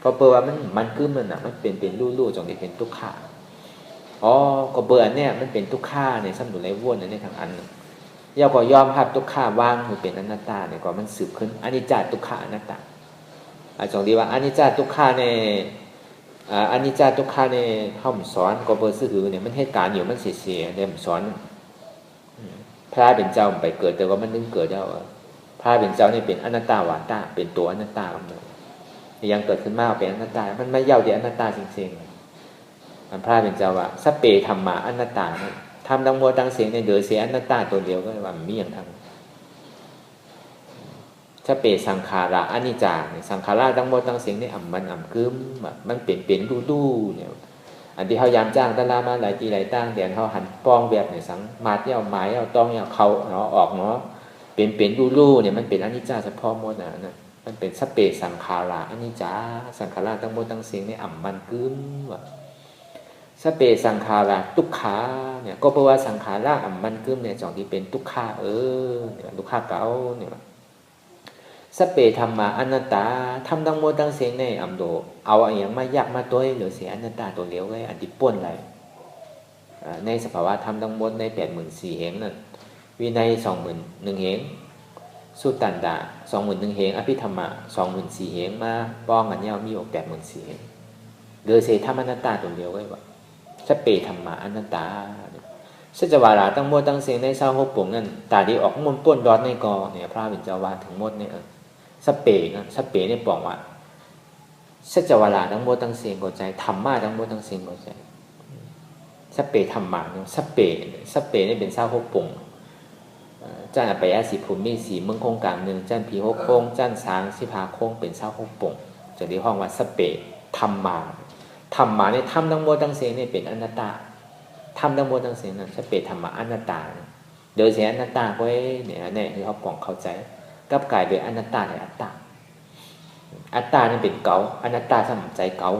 ก็เปลว่ามันคือมันน่ะมันเป็นรู้ๆจงที่เป็นทุกข์ก็เบอร์อันเนี้ยมันเป็นทุกข์ในสมุนไพรวนในทางอันย่อก็ยอมรับทุกข์ว่างมันเป็นอนัตตาเนี่ยก็มันสืบขึ้นอนิจจทุกขังอนัตตาจงที่ว่าอนิจจทุกขังในอนิจจทุกขังในห้องสอนก็เบอร์ซื่อเนี่ยมันเหตุการณ์อยู่มันเสียเนี่ยสอนพระเป็นเจ้าไปเกิดแต่ว่ามันนึงเกิดแล้วพระเป็นเจ้านี่เป็นอนัตตาวาตาเป็นตัวอนัตตาเลยยังเกิดขึ้นมากเป็นอนัตตามันไม่เย่าเดียอนัตตาจริงๆมันพระเป็นเจ้าว่าสัพเพธรรมะอนัตตาทำดังโมดังเสียงในเดือเสียอนัตตาตัวเดียวก็ว่ามีอย่างทั้งสัพเพสังขาระอนิจจาสังขาระดังโมดังเสียงในมันกึมมันเป็นดูเนี่ยอันที่เขายามจ้างตลามาหลายทีหลายตั้งเดี๋ยวเขาหันป้องแบบเนี่ยสังมาเที่ยวหมายเอาต้องเนี่ยเขาเนาะออกเนาะเป็นดูเนี่ยมันเป็นอนิจจาเฉพาะหมดนะมันเป็นสัพเพสังขาระอนิจจาสังขาระทั้งหมดทั้งสิ่งในมันกึมว่าสัพเพสังขาระทุกขาเนี่ยก็เพราะว่าสังขาระมันกึมเนี่ยจองที่เป็นทุกขาเนี่ยทุกขาเก่าเนี่ยสัพเพธรรมะอนัตตาทำทั้งหมดทั้งเสียงในโดเอาอย่างมายากมาตัวหรือเสียอนัตตาตัวเลี้ยวไว้อันที่ป่วนอะไรในสภาวะธรรมทั้งหมดใน84,000เหงนั่นวินัย21,000เหงสุตตันดา21,000เหงอภิธรรมะ24,000เหงมาป้องกันเนี่ยมีอยู่84,000เหงหรือเสียธรรมอนัตตาตัวเลี้ยวไว้ว่าสัพเพธรรมะอนัตตาสัจวาระทั้งหมดทั้งเสียงใน26ปุ่งนั่นตาที่ออกมันป่วนดอดในกอเนี่ยพระเป็นเจ้าวาทั้งหมดเนี่ยสเปนะสเปเนี่ยบอกว่าสัจวาระทั้งหมดทั้งเสียงก็ใจธรรมะทั้งหมดทั้งเสียงก็ใจสเปธรรมะเนี่ยสเปเนี่ยเป็น26ปุ่งจันอภัยสิภูมิ4เมืองโคงกลาง1จันผี6โคงจันสาง15โคงเป็น26ปุ่งจ จะได้ห้องว่าสเปะธรรมาเนี่ยทำทั้งหมดทั้งเสียงเนี่ยเป็นอนัตตาทำทั้งหมดทั้งเสียงนั้นสเปะธรรมะอนัตตาโดยเสียอนัตตาก็เนี่ยคือเขาปองเข้าใจกับกลายเป็นอนัตตาในอัตตานี่เป็นเก่าอนัตตาสมใจเก่า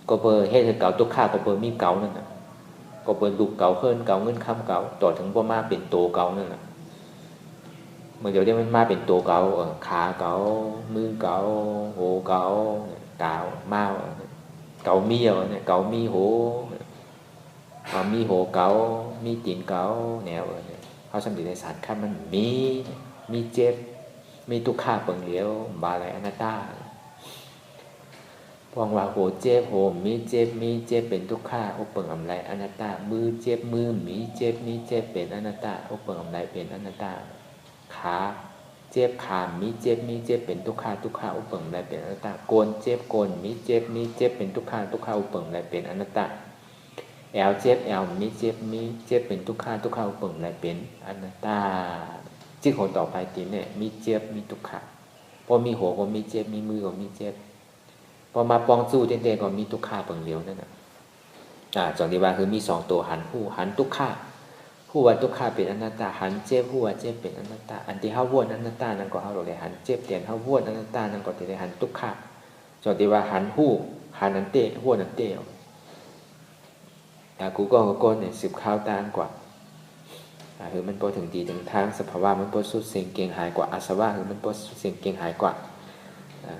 ก็เบอร์เฮ็ดให้เก่าทุกข้าก็เบอร์มีเก่านั่นน่ะก็เบอร์ลูกเก่าเฮินเก่าเงินคำเก่าต่อถึงบ่มาเป็นโตเก่านั่นน่ะเมื่อเดี๋ยวนี้มันมาเป็นโตเก่าขาเก่ามือเก่าโหเก่าเก่ามาเก่ามีเนี่ยเก่ามีโหมีโหเก่ามีตีนเก่าแนวเนี่ยเขาสำเร็จในสารคันมันมีเจ็บมีทุกข้าเปิงเหลียวบาอะไรอนัตตาพองว่าโหเจ็บโหมีเจ็บเป็นทุกข้าอุปเปิงอำไรอนัตตามือเจ็บมือมีเจ็บเป็นอนัตตาอุปเปิงอำไรเป็นอนัตตาขาเจ็บขามีเจ็บเป็นทุกข้าอุปเปิงอำไรเป็นอนัตตาโกนเจ็บโกนมีเจ็บเป็นทุกข้าอุปเปิงอำไรเป็นอนัตตาแอลเจ็บแอลมีเจ็บเป็นทุกข้าอุปเปิงอำไรเป็นอนัตตาที่คนต่อไปตีเนี่ยมีเจ็บมีทุกข้าพอมีหัวก็มีเจ็บมีมือก็มีเจ็บพอมาปองสู้เต้นๆก็มีทุกข้าเปิงเหลียวนั่นน่ะจองดีว่าคือมี2ตัวหันผู้หันทุกข้าผู้ว่าทุกข้าเป็นอนัตตาหันเจ็บผู้ว่าเจ็บเป็นอนัตตาอันที่เฮาว่นอนัตตานั่นก็เฮาเลยหันเจ็บเตียนเฮาว่นอนัตตานั่นก็ได้หันทุกข้าจองดีว่าหันผู้หันอันเตะว่นอันเตะกูก็ก้นเนี่ยสืบข้าวตางกว่าคือมันพอถึงดีถึงทางสภาวะมันพอสุดเสียงเกียงหายกว่าอาสวะคือมันพอสุดเสียงเกียงหายกว่า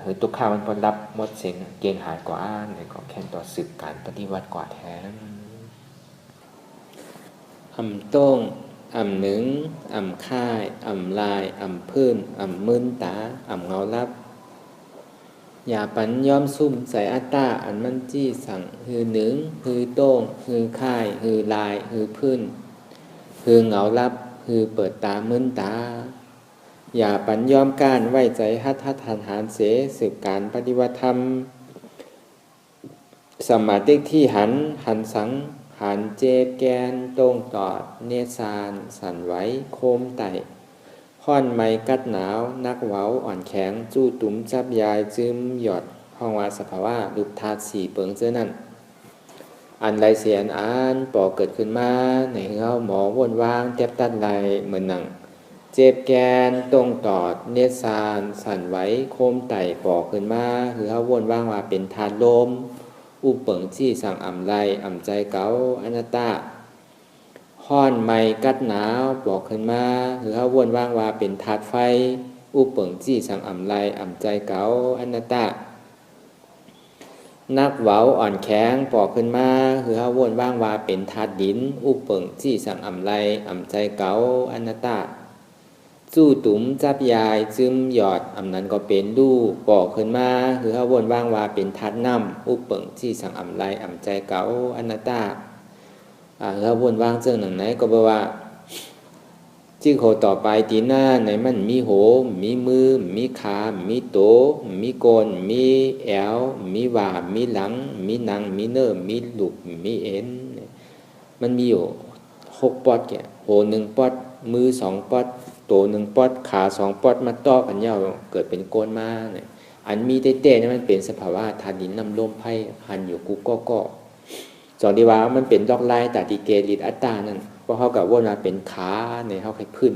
คือทุกข้ามันพอรับหมดเสียงเกียงหายกว่าเนี่ยก็แค่ต่อสืบการปฏิวัติกว่าแท้อ่ำโต้งอ่ำหนึ่งอ่ำค่ายอ่ำลายอ่ำพื้นอ่ำมึนตาอ่ำเงาลับอย่าปันย้อมซุ่มใส่อัตตาอันมันจี้สั่งฮือหนึ่งฮือโต้งฮือค่ายฮือลายฮือพื้นฮือเงาลับฮือเปิดตามึนตาอย่าปันย้อมก้านไว้ใจหัดหานเสสืบการปฏิวัติธรรมสมาธิที่หันสังหันเจบแกนโต้งตอดเนซานสั่นไหวโคมไต่ค่อนไม้กัดหนาวนักเว้าอ่อนแข็งจู้ตุ้มจับยายจึมหยอดห้องวาสภาวะรูปธาตุสี่เปิงเจ้านั่นอันไรเสียนอันปอเกิดขึ้นมาในเงาหมอวนวางเต็บตัดไหลเหมือนหนังเจ็บแกนตรงตอดเนซานสั่นไหวโคมไต่ปอกขึ้นมาคือเขาวนว่างว่าเป็นธาตุลมอุปเปิงที่สั่งอ่ำไรอ่ำใจเก่าอนัตตาห้อนไม้กัดหนาวปอกขึ้นมาคือเขาวนว่างว่าเป็นธาตุไฟอุปเปิงที่สั่งอ่ำไรอ่ำใจเก่าอนัตตานักเว้าอ่อนแข็งปอกขึ้นมาคือเขาวนว่างว่าเป็นธาตุดินอุปเปิงที่สั่งอ่ำไรอ่ำใจเก่าอนัตตาจู้ตุ้มจับยายจึมหยอดอำนั้นก็เป็นดูปอกขึ้นมาคือเขาวนว่างว่าเป็นธาตุน้ำอุปเปิงที่สั่งอ่ำไรอ่ำใจเก่าอนัตตาเขาวนว่างเจ้าหนังไหนก็บอกว่าชื่อโคต่อไปตีหน้าไหนมันมีโหมีมือมีขามีโตมีโกนมีแอวมีว่ามีหลังมีหนังมีเนื้อมีลูกมีเอ็นมันมีอยู่6ปอดแกโห1ปอดมือ2ปอดโต1ปอดขา2ปอดมาต่อกันยาวเกิดเป็นโกนมาเนี่ยอันมีเต้ๆนี่มันเป็นสภาวะธาตุดินน้ำลมไผ่หันอยู่กูก็จอดีว่ามันเป็นดอกลายตาติเกลิตอัตตานั่นเพราะเขากับว่าเป็นขาเนี่ยเขาใครพื้น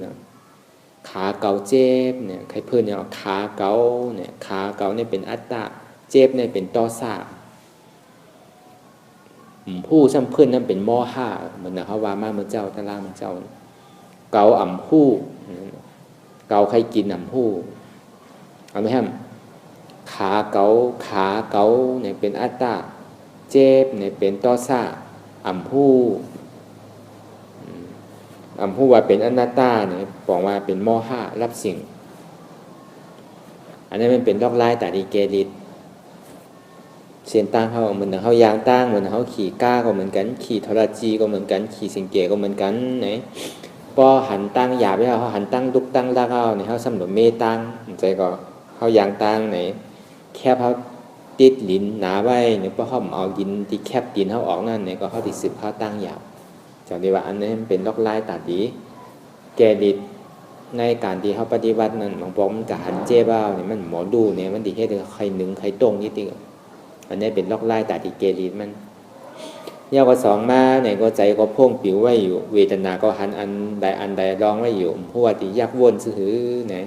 ขาเกาเจ็บเนี่ยใครพื้นเนี่ยขาเกาเนี่ยขาเกาเนี่ยเป็นอัตตาเจ็บเนี่ยเป็นตอสาผู้ซ้ำพื้นนั่นเป็นมอห้าเหมือนเขาว่ามาเมื่อเจ้าตะลาเมื่อเจ้าเกาอ่ำผู้เกาใครกินอ่ำผู้เอาไหมครับขาเกาเนี่ยเป็นอัตตาเจ็บเนี่ยเป็นตอสาอ่ำผู้ว่าเป็นอนัตตาเนี่ยบอกว่าเป็นมอห้ารับสิ่งอันนี้มันเป็นดอกลายตาดีเกลิตเสียนตั้งเขาเหมือนเขายางตั้งเหมือนเขาขี่ก้าก็เหมือนกันขี่ทรจีก็เหมือนกันขี่สิงเกก็เหมือนกันไหนพอหันตั้งหยาบไปเขาหันตั้งดุกตั้งลากเอาเนี่ยเขาสำหรับเมตั้งใจก็เขายางตั้งไหนแคบเขาติดลิ้นหนาไว้เนี่ยพอเขาเอาดินที่แคบดินเขาออกนั่นเนี่ยก็เขาติดสืบเขาตั้งหยาบจากนี้ว่าอันนี้เป็นดอกลายตาดีแกลิต ในการที่เขาปฏิบัตินั้นบางบอกมันก็หันเจ็บเอาเนี่ยมันหมอดูเนี่ยมันดีเฮ็ดให้ใครหนึ่งใครตรงนี่ติอันนี้เป็นล็อกไล่ตาที่เกลีมันยาวก็สองมาเนี่ยก็ใจก็พ่งปิวไว้อยู่เวทนาก็หันอันใดร้องไว้อยู่เพราะว่าที่ยักวนซื่อเนี่ย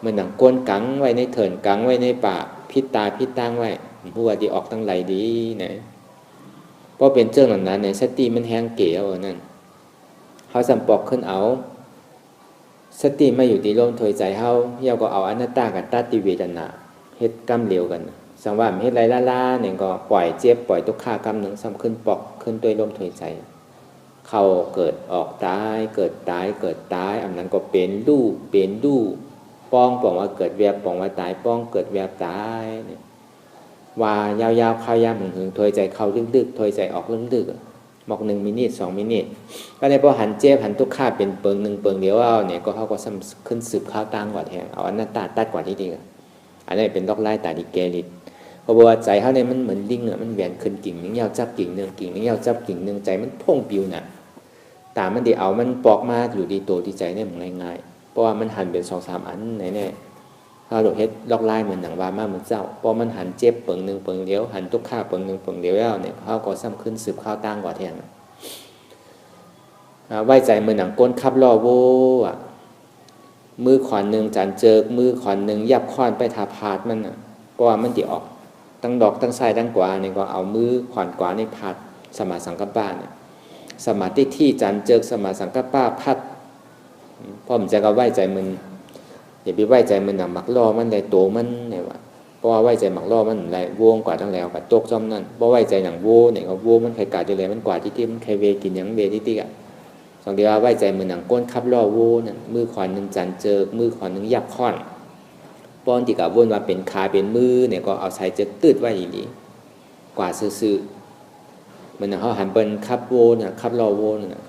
มันหนังก้นกังไว้ในเถินกังไว้ในปากพิษตาพิษตั้งไว้เพราะว่าที่ออกตั้งไหลดีเนี่ยเพราะเป็นเจ้าหลังนั้นเนี่ยสติมันแห้งเก๋เอานั่นเขาสัมปอกขึ้นเอาสติมาอยู่ที่ลมถอยใจเฮาเฮาก็เอาอนัตตากับตัดติเวทนาเฮ็ดกรรมเร็วกันสังว่าเฮ็ดไรล่าๆเนี่ยก็ปล่อยเจ็บปล่อยทุกขากรรมหนึ่งซ้ำขึ้นปอกขึ้นด้วยลมถอยใจเข้าเกิดออกตายเกิดตายเกิดตายอันนั้นก็เป็นรูปเป็นรูปป้องว่าเกิดแวบป้องว่าตายป้องเกิดแวบตายเนี่ยว่ายาวๆเข้ายามหึงถอยใจเข้าลึกๆถอยใจออกลึกๆบอก1 มินิ 2 มินิก็ในพอหันเจ็บหันทุกข้าเป็นเปิง1เปิงเดียวเอาเนี่ยก็เขาก็ขึ้นสืบข้าวตั้งกว่าแทงเอาอนัตตาตัดกว่าที่ดีอันนี้เป็นล็อกไล่ตาดิเกลิตเพราะว่าใจเขาเนี่ยมันเหมือนลิงอ่ะมันแหวนขึ้นกิ่งนึงยาวจับกิ่งนึงกิ่งนึงยาวจับกิ่งนึงใจมันพุ่งปิวน่ะตามันดีเอามันปอกมาอยู่ดีโตดีใจเนี่ยมันง่ายๆเพราะว่ามันหันเป็น2-3อันไหนๆถ้าเราเฮ็ดล็อกไล่เหมือนหนังวามาเหมือนเจ้าพอมันหันเจ็บเปิง1เปิงเดียวหันทุกข้าเปิง1เปิงเดียวแล้วเนี่ยเขาก็ซ้ำขึ้นสืบข้าวตั้งกว่าแทงไว้ใจมือหนังก้นคับล่อโว้อะมือขวานหนึ่งจานเจิกมือขวานหนึ่งยับค้อนไปทาพาดมันอ่ะเพราะว่ามันจะออกตั้งดอกตั้งไส้ตั้งกว่าเนี่ยก็เอามือขวานกว่าในพาดสมาสังกัปปะเนี่ยสมาธิที่จานเจิกสมาสังกัปปะพัดพอมันจะก็ไว้ใจมันอย่าไปไว้ใจมันหนังหมักล่อมันได้โตมันเนี่ยว่าเพราะว่าไว้ใจหมักล่อมันไหลวงกว่าทั้งแล้วกับตกจอมนั่นเพราะไว้ใจหนังโวเนี่ยก็โวมันใครกาดอยู่เลยมันกว่าที่มันใครเวกินยังเวที่อ่ะสองเดียวไว้ใจมือหนังก้นคับล่อโวนั่นมือขวานหนึ่งจันเจิกมือขวานหนึ่งยับค้อนป้อนที่กับวนว่าเป็นขาเป็นมือเนี่ยก็เอาใส่เจิกตืดไว้อย่างนี้กว่าซื่อๆมันเขาหันเป็นคับโวน่ะคับล่อโวน่ะ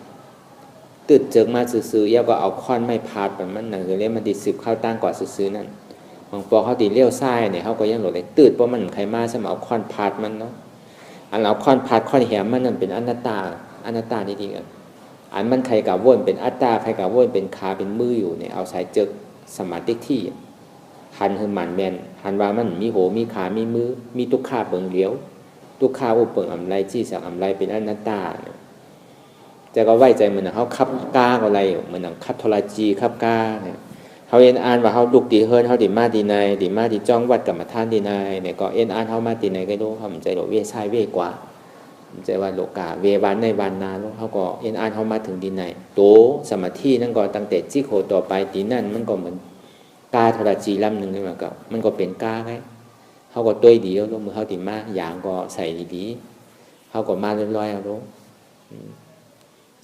ตืดเจิกมาซื่อๆแล้วก็เอาค้อนไม่พาดแบบมันหนังเรียกมันดิสืบเข้าตั้งกว่าซื่อๆนั่นบางปอเขาตีเลี้ยวซ้ายเนี่ยเขาก็ยังหลดเลยตืดเพราะมันใครมาสมเอาค้อนพาดมันเนาะอันเอาค้อนพาดค้อนแหมมันนั่นเป็นอนัตตานี่ดีกันอันมันใครกับวนเป็นอัตตาใครกับวนเป็นขาเป็นมืออยู่เนี่ยเอาใส่เจิกสมาธิที่หันคือมันแมนหันว่ามันมีโหมีขามีมือมีทุกขาเปิงเลี้ยวทุกขาอุปเปิงอำไรที่สักอำไรเป็นอนัตตาจะก็ไว้ใจเหมือนเขาคับกาอะไรเหมือนคับโทรจีคับกาเนี่ยเขาเอ็นอ่านว่าเขาลุกดีเฮิร์นเขาดีมาดีในดีมาดีจ้องวัดกับมาท่านดีในเนี่ยก็เอ็นอ่านเขามาดีในก็รู้เขาเหมือนใจโหลเวชายเวกว่าใจว่าโลกาเววานในวานนาลูกเขาก็เอ็นอ่านเขามาถึงดีในโตสมาธินั่นก็ตั้งแต่จิโคต่อไปดีนั่นมันก็เหมือนกาโทรจีลำหนึ่งนี่มันก็เป็นกาไงเขาก็ตัวดีแล้วมือเขาดีมากอย่างก็ใส่ดีเขาก็มาเรียบร้อยแล้ว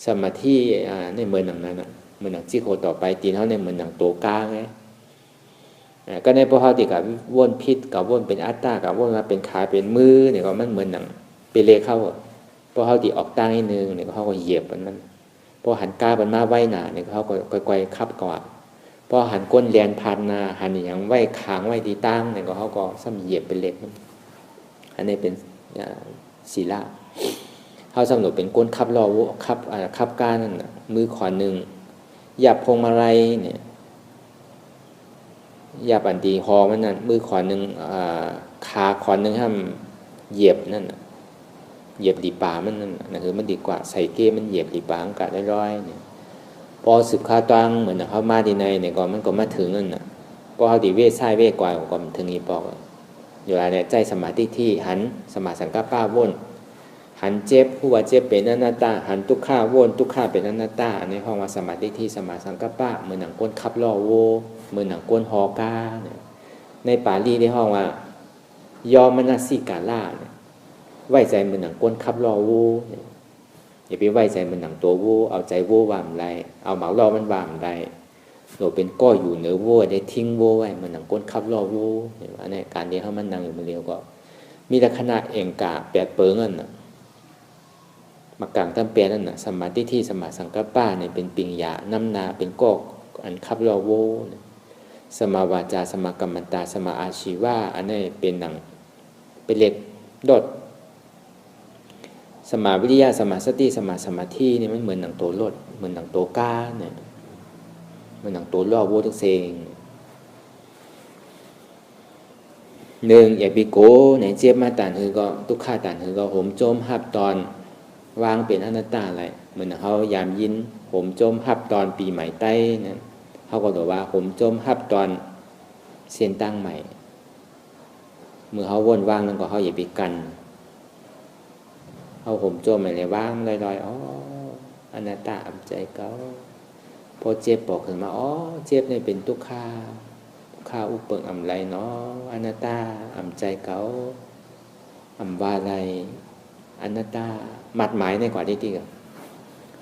สมาธิในเมืองหนังนั้นเมืองหนังจิโคต่อไปตีนเขาในเมืองหนังโตกาไงก็ในพวกเขาติกับวนพิษกับวนเป็นอัตตากับวนมาเป็นขาเป็นมือเนี่ยก็มันเหมือนหนังเป็นเลเข้าพวกเขาติออกตั้งให้นึงเนี่ยเขาก็เหยียบมันพอหันกาเป็นมาไว้หนาเนี่ยเขาก็ค่อยๆคับก่อนพอหันก้นแลนพันนาหันอย่างไว้ขางไว้ที่ตั้งเนี่ยก็เขาก็ซ้ำเหยียบเป็นเล็กอันนี้เป็นศีลาเขาสำหรับเป็นก้นคับรอวคับก้านั่นมือขวาหนึ่งหยับพงมาลัยเนี่ยหยับอันตีหอมันนั่นมือขวาหนึ่งขาขวาหนึ่งห้ามเหยียบนั่นเหยียบดีป่ามันนั่นนะคือมันดีกว่าใส่เก้มันเหยียบดีป่ามันกัดได้ร้อยเนี่ยพอสืบข้าวตังเหมือนเขามาดีในเนี่ยก่อนมันก็มาถึงนั่นน่ะพอเขาดีเวทไส้เวทกว่าก่อนถึงอีปอกอยู่อะไรเนี่ยใจสมาธิที่หันสมาสังกัปปะวนหันเจ็บผู้ว่าเจ็บเป็นอนัตตาหันทุกข้าวนทุกข้าเป็นอนัตตาในห้องว่าสมาธิที่สมาสังกัปปะเหมือนหนังก้นคับล่อโวเหมือนหนังก้นฮอกาในปาลีในห้องว่ายอมมนัสสิกาล่าไว้ใจเหมือนหนังก้นคับล่อโวอย่าไปไว้ใจเหมือนหนังตัวโวเอาใจโววามไรเอาหมาล่อมันวามไรเราเป็นก้ออยู่เหนือโวได้ทิ้งโวไว้เหมือนหนังก้นคับล่อโวอันนี้การเดียวเขามันนั่งอยู่มันเร็วก็มีแต่ขณะเองกาแปดเปิงนั่นน่ะมากลางตั้งเปียนั่นน่ะสมาธิที่สมาสังกัปปะเนี่ยเป็นปิงยาน้ำนาเป็นก้ออันคับล่อโวสมาวาจาสมากรรมตาสมาอาชีวะอันนี้เป็นหนังเป็นเล็กดดสมาวิริยะสมาสติสมาสมาธินี่มันเหมือนหนังโตรถเหมือนหนังโตก้าเนี่ย มันหนังตัวล่อวัวทุกเซงหนึ่งอย่าไปโก้ไหนเจ็บมาต่านคือก็ทุกข้าต่านคือก็ผมโจมหับตอนวางเป็นอนัตตาอะไรเหมือนเขายามยินผมโจมหับตอนปีใหม่ใต้นั่นเขาก็บอกว่าผมโจมหับตอนเส้นตั้งใหม่เมื่อเขาวนว่างนั่นก็เขาอย่าไปกันเขาผมโจมอะไรว่างลอยๆอ๋ออนัตตาอับใจเขาพอเจ็บบอกขึ้นมาอ๋อเจ็บเนี่ยเป็นทุกข้าข้าอุปเปิงอำไรเนาะอนัตตาอำใจเขาอำว่าอะไรอนัตตามัดหมายในกว่าที่ที่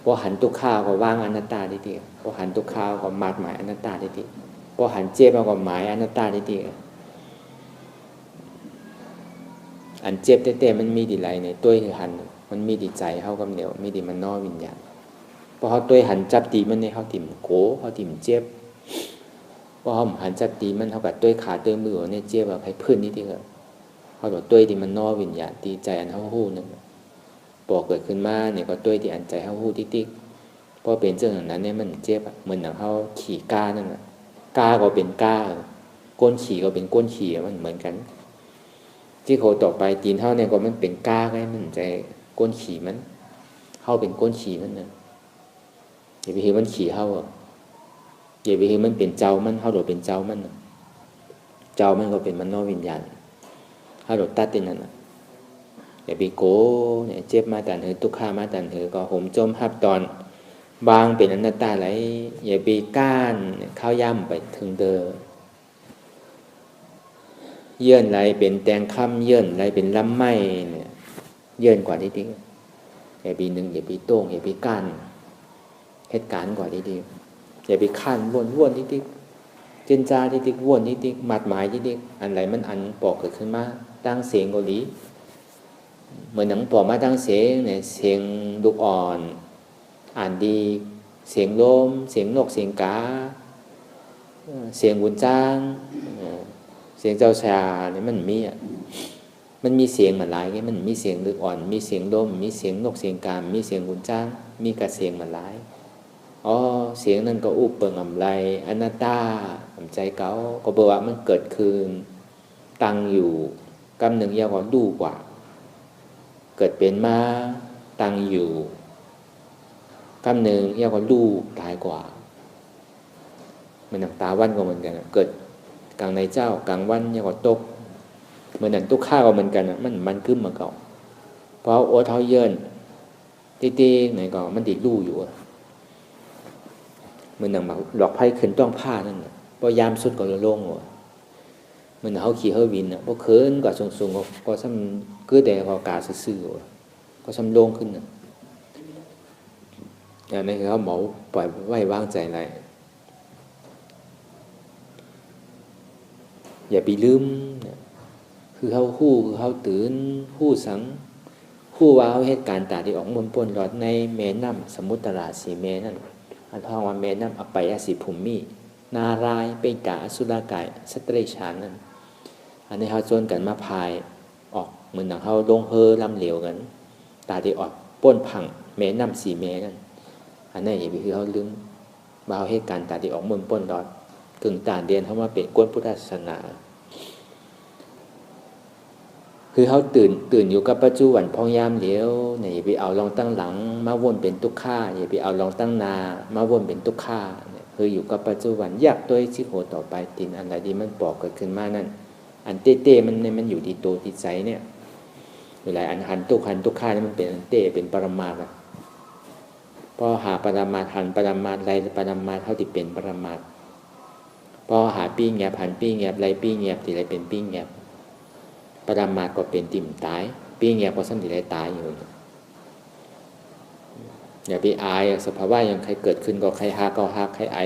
พอหันทุกข้าก็ว่างอนัตตาที่ที่พอหันทุกข้าก็มัดหมายอนัตตาที่ที่พอหันเจ็บก็หมายอนัตตาที่ที่อันเจ็บเต้ๆมันมีดีไรในตัวหันมันมีดีใจเข้ากับเหนียวมีดีมันนอวิญญาณพอเขาตัวหันจับตีมันในเขาติ่มโกเขาติ่มเจ็บพอเขาหันจับตีมันเขากับตัวขาตัวมือเนี่ยเจ็บแบบให้พื้นนิดเดียวเขาบอกตัวที่มันนอวิญญาณตีใจอันเขาหู้นั่นบอกเกิดขึ้นมาเนี่ยก็ตัวที่อันใจเขาหู้ติ๊กๆพอเป็นเจ้าอย่างนั้นเนี่ยมันเจ็บเหมือนอย่างเขาขี่ก้านั่นแหละก้าก็เป็นก้าก้นขี่ก็เป็นก้นขี่มันเหมือนกันที่เขาต่อไปตีนเท่าเนี่ยก็มันเป็นก้าไงมันใจก้นขี่มันเข้าเป็นก้นขี่มันนะอย่าไปเห็นมันขี่เข้าอ่ะอย่าไปเห็นมันเป็นเจ้ามันเข้าโดดเป็นเจ้ามันเจ้ามันก็เป็นมันนอวิญญาณเข้าโดดตัดตินั่นอย่าไปโกเนี่ยเจ็บมาแต่เธอทุกข้ามาแต่เธอก็ผมจมหับตอนบางเป็นอนัตตาไหลอย่าไปก้านข้าวย่ำไปถึงเดิมเยื่อนไรเป็นแตงค่ำเยื่อนไรเป็นลำไม้เนี่ยเยื่อนกว่าที่ดิ้งอย่าไปหนึ่งอย่าไปโต้งอย่าไปก้านเหตุการณ์กว่าที่ดิ้งอย่าไปขั้นวนที่ดิ้งเจนจาที่ดิ้งวนที่ดิ้งมัดหมายที่ดิ้งอันไรมันอันปอกเกิดขึ้นมาตั้งเสียงเกาหลีเหมือนหนังปอกมาตั้งเสียงเนี่ยเสียงลูกอ่อนอ่านดีเสียงลมเสียงนกเสียงกาเสียงบุญจ้างเสียงเจ้าชาเนี่ยมันมีเสียงมันหลายไงมันมีเสียงลึกอ่อนมีเสียงลมมีเสียงนกเสียงกามีเสียงบุญจ้างมีกระเสียงมันหลายอ๋อเสียงนั้นก็อุปเปิงอำไรอนัตตาอำใจเขาก็บอกว่ามันเกิดขึ้นตั้งอยู่กำหนึ่งยาวกว่าดูกว่าเกิดเป็นมาตั้งอยู่กำหนึ่งยาวกว่าดูตายกว่ามันหนังตาวันก็เหมือนกันเกิดกลางในเจ้ากลางวันยังก็ตกเหมือนนั้นทุกข้าก็เหมือนกันมันขึ้นมาเก่าเพราะโอ้เท้าเยินตีๆไหนก็มันติดลู่อยู่เหมือนหนังหลอกไพ่ขึ้นต้องผ้านั่นพอยามสุดก็โล่งหัวเหมือนเขาขี่เขาวินพอเขินก็สูงก็ซ้ำคือแต่ก็กาซื่อๆก็ซ้ำโล่งขึ้นอย่างนี้คือเขาหมอปล่อยไว้วางใจอะไรอย่าไปลืมคือเขาคู่คือเขาตื่นคู่สังคู่ว่าเหตุการณ์ต่างที่ออกมนปนหลอดในแม่น้ำสมุทรราศีเมนั่นอันท้องว่าแม่น้ำอภัยสิภูมินารายเปกาอสุรกายสตรีชานนั่นอันนี้เขาจนกันมาพายออกเหมือนหนังเขาลงเฮอลำเหลวกันตาที่ออกป้นพังแม่น้ำสีเมนั่นอันนี้อย่าไปคือเขาลืมว่าเหตุการณ์ต่างที่ออกมนปนหลอดกึ่งต่างเดียนเขามาเป็นก้นพุทธศาสนาคือเขาตื่นอยู่กับปัจจุบันพองยามเลี้ยวเนี่ยอย่าไปเอาลองตั้งหลังมาวนเป็นทุกข้าอย่าไปเอาลองตั้งนามาวนเป็นทุกข้าเนี่ยคืออยู่กับปัจจุบันอยากตัวชิโหต่อไปตินอันใดที่มันปอกเกิดขึ้นมานั่นอันเต้มันอยู่ที่ตัวที่ใจเนี่ยเวลาอันหันทุกข้านี่มันเป็นอันเต้เป็นปรมาทพอหาปรมาทหันปรมาทไรปรมาทเท่าที่เป็นปรมาทพอหาปี้แงบหันปี้แงบไรปี้แงบที่ไรเป็นปี้แงบปรมาทก็เป็นติ่มตายปี้แงบก็สั้นที่ไรตายอยู่อย่าไปอายสภาวะอย่างใครเกิดขึ้นก็ใครหาก็หาใครอาย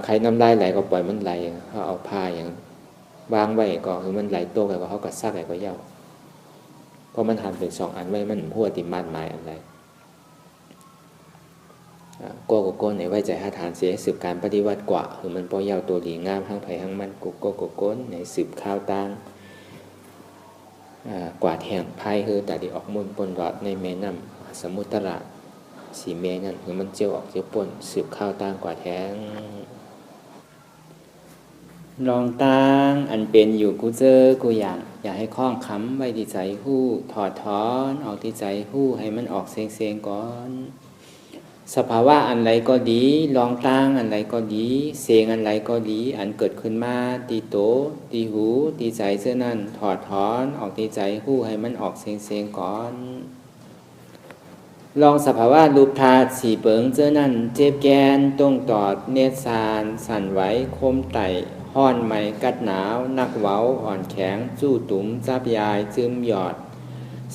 ใครน้ำลายไหลก็ปล่อยมันไหลเขาเอาผ้าอย่างวางไว้ก็คือมันไหลโตไปก็เขากัดซักอะไรก็เย่าเพราะมันหันเป็นสองอันไว้มันหัวติมาดหมายอะไรโก้ในไว้ใจหาฐานเสียสืบการปฏิวัติกว่าคือมันพอยาวตัวหลีงามห้างไผ่ห้างมันโก้ในสืบข้าวตังกว่าแห่งไพ่คือแต่ที่ออกมุนปนรอดในแม่น้ำสมุทรราช สีเมนั่นคือมันเจียวออกเจียวป่นสืบข้าวต่างกว่าแท้งลองตั้งอันเป็นอยู่กูเจอกูอยากให้คล้องคำไว้ที่ใจหู้ถอดถอนออกที่ใจหู้ให้มันออกเสียงก่อนสภาวะอันไรก็ดีลองตั้งอันไรก็ดีเสียงอันไรก็ดีอันเกิดขึ้นมาตีโตตีหูตีใจเสื้อนั่นถอดถอนออกที่ใจหู้ให้มันออกเสียงก่อนลองสภาวะรูปธาตุสีเปิงเจ้านั่นเจ็บแกนตรงตอดเนตรสารสั่นไหวคมไตห้อนไหมกัดหนาวนักเว้าอ่อนแข็งจู้ตุ๋มจับยายจึมหยอด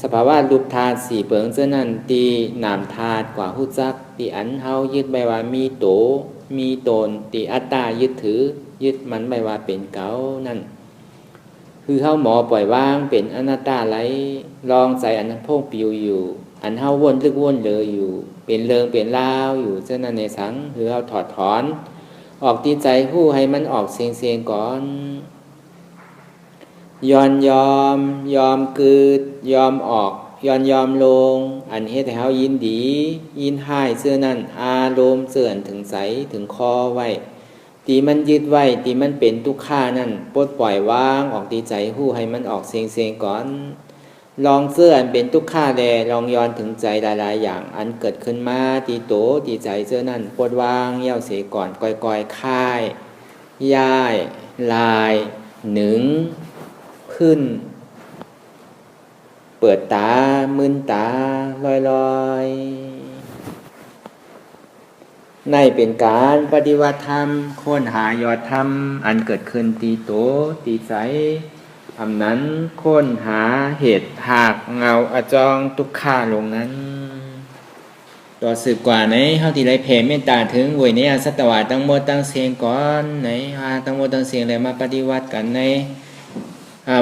สภาวะรูปธาตุสีเปิงเจ้านั่นตีนามธาตุกว่าหู้จักตีอันเฮายึดใบว่ามีโตมีตนตีอัตตายึดถือยึดมันใบว่าเป็นเก่านั่นคือเฮาหมอปล่อยวางเป็นอนัตตาไหลลองใจอันนั้นพงปิวอยู่อันเฮาวนลึกวนเลยอยู่เป็นเริงเป็นลาวอยู่เจ้านั่นในสังคือเฮาถอดถอนออกที่ใจผู้ให้มันออกเสียงก่อนยอมกืดยอมออกยอมลงอันเฮ็ดให้เฮายินดียินให้เสื้อนั่นอารมณ์เสื่อนถึงใสถึงคอไว้ตีมันยึดไว้ตีมันเป็นทุกข์นั่นปลดปล่อยวางออกที่ใจผู้ให้มันออกเสียงก่อนลองเสื้ออันเป็นทุกข์แลลองย้อนถึงใจหลายๆอย่างอันเกิดขึ้นมาตีโตตีใจเสื้อนั่นปลดวางเย้าเสียก่อนก่อยๆค่ายย้ายลายหนึ่งขึ้นเปิดตามึนตาลอยๆในเป็นการปฏิวัติธรรมค้นหายอดธรรมอันเกิดขึ้นตีโตตีใจอำนั้นค้นหาเหตุหากเงาอจองทุกขาลงนั้นต่อสืบกว่าในเฮาที่ได้แผ่เมตตาถึงเวยในสัตวะตั้งหมดตั้งเสียงก่อนในตั้งหมดตั้งเสียงเลยมาปฏิวัติกันใน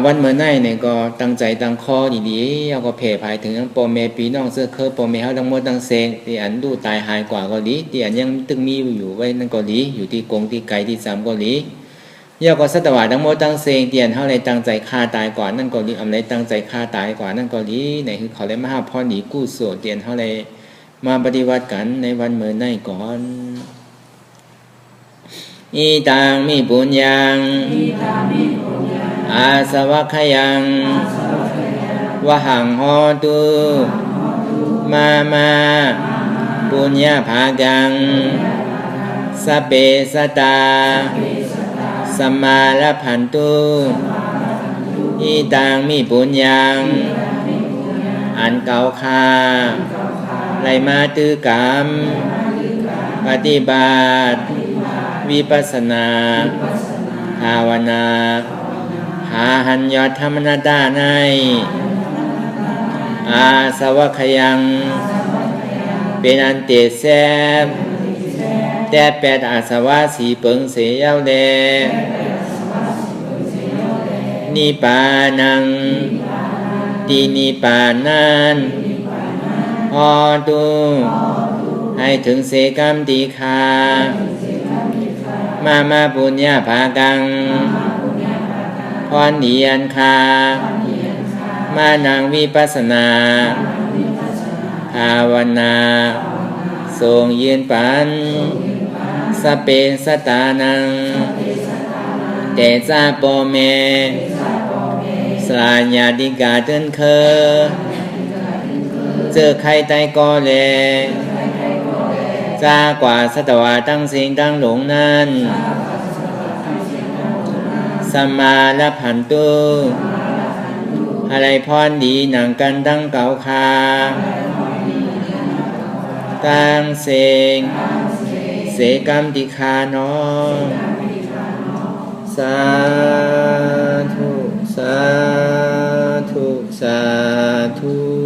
วันเมื่อไหร่เนี่ยก็ตั้งใจตั้งคอดีๆเอาก็แผ่ภายถึงพ่อแม่พี่น้องเสื้อเคอพ่อแม่เฮาทั้งหมดตั้งเสียงที่อันดูตายหายกว่าก็ดีที่อันยังตึงมีอยู่ไว้นั่นก็ดีอยู่ที่กงที่ไกลที่3ก็ดียาก็สัตวะทั้งหมดตั้งเสียงเตียนเฮาเลยตั้งใจฆ่าตายก่อนนั่นก็ดีอำเลยตั้งใจฆ่าตายก่อนนั่นก็ดีไหนคือเขาเลยมาหาพรดีกู้โสเตียนเฮาเลยมาปฏิวัติกันในวันเมื่อไหร่ก่อนอีตังมิปุญญังอาสวัคยังวะหังโหตุมาปุญญาภากังสเปสตาสัมมาลพันตุอีตังมิปุญญังอันเก่าคาไลมาตือกรรมปฏิบัติวิปัสสนาภาวนาหาหันยอดธรรมนาตาในอาสวัคยังเป็นอันเตแซบแต่แปดอาสวะสีเปิงเสียาวแลนิปานังตีนิปานันพอตุให้ถึงเสกรรมตีคามาปุญญาภากังพรเนียนคามานังวิปัสสนาภาวนาทรงยืนปันสเปสตานังเตจาโปเมสลาญาติกาเตินเคอเจอใครไตก็แลจากว่าสัตวะตั้งสิ่งตั้งหลงนั้นสัมมาลพันตุอะไรพรดีหนังกันตั้งเก่าคาตั้งเสงเสกรรมติคาน้องสาธุสาธุสาธุ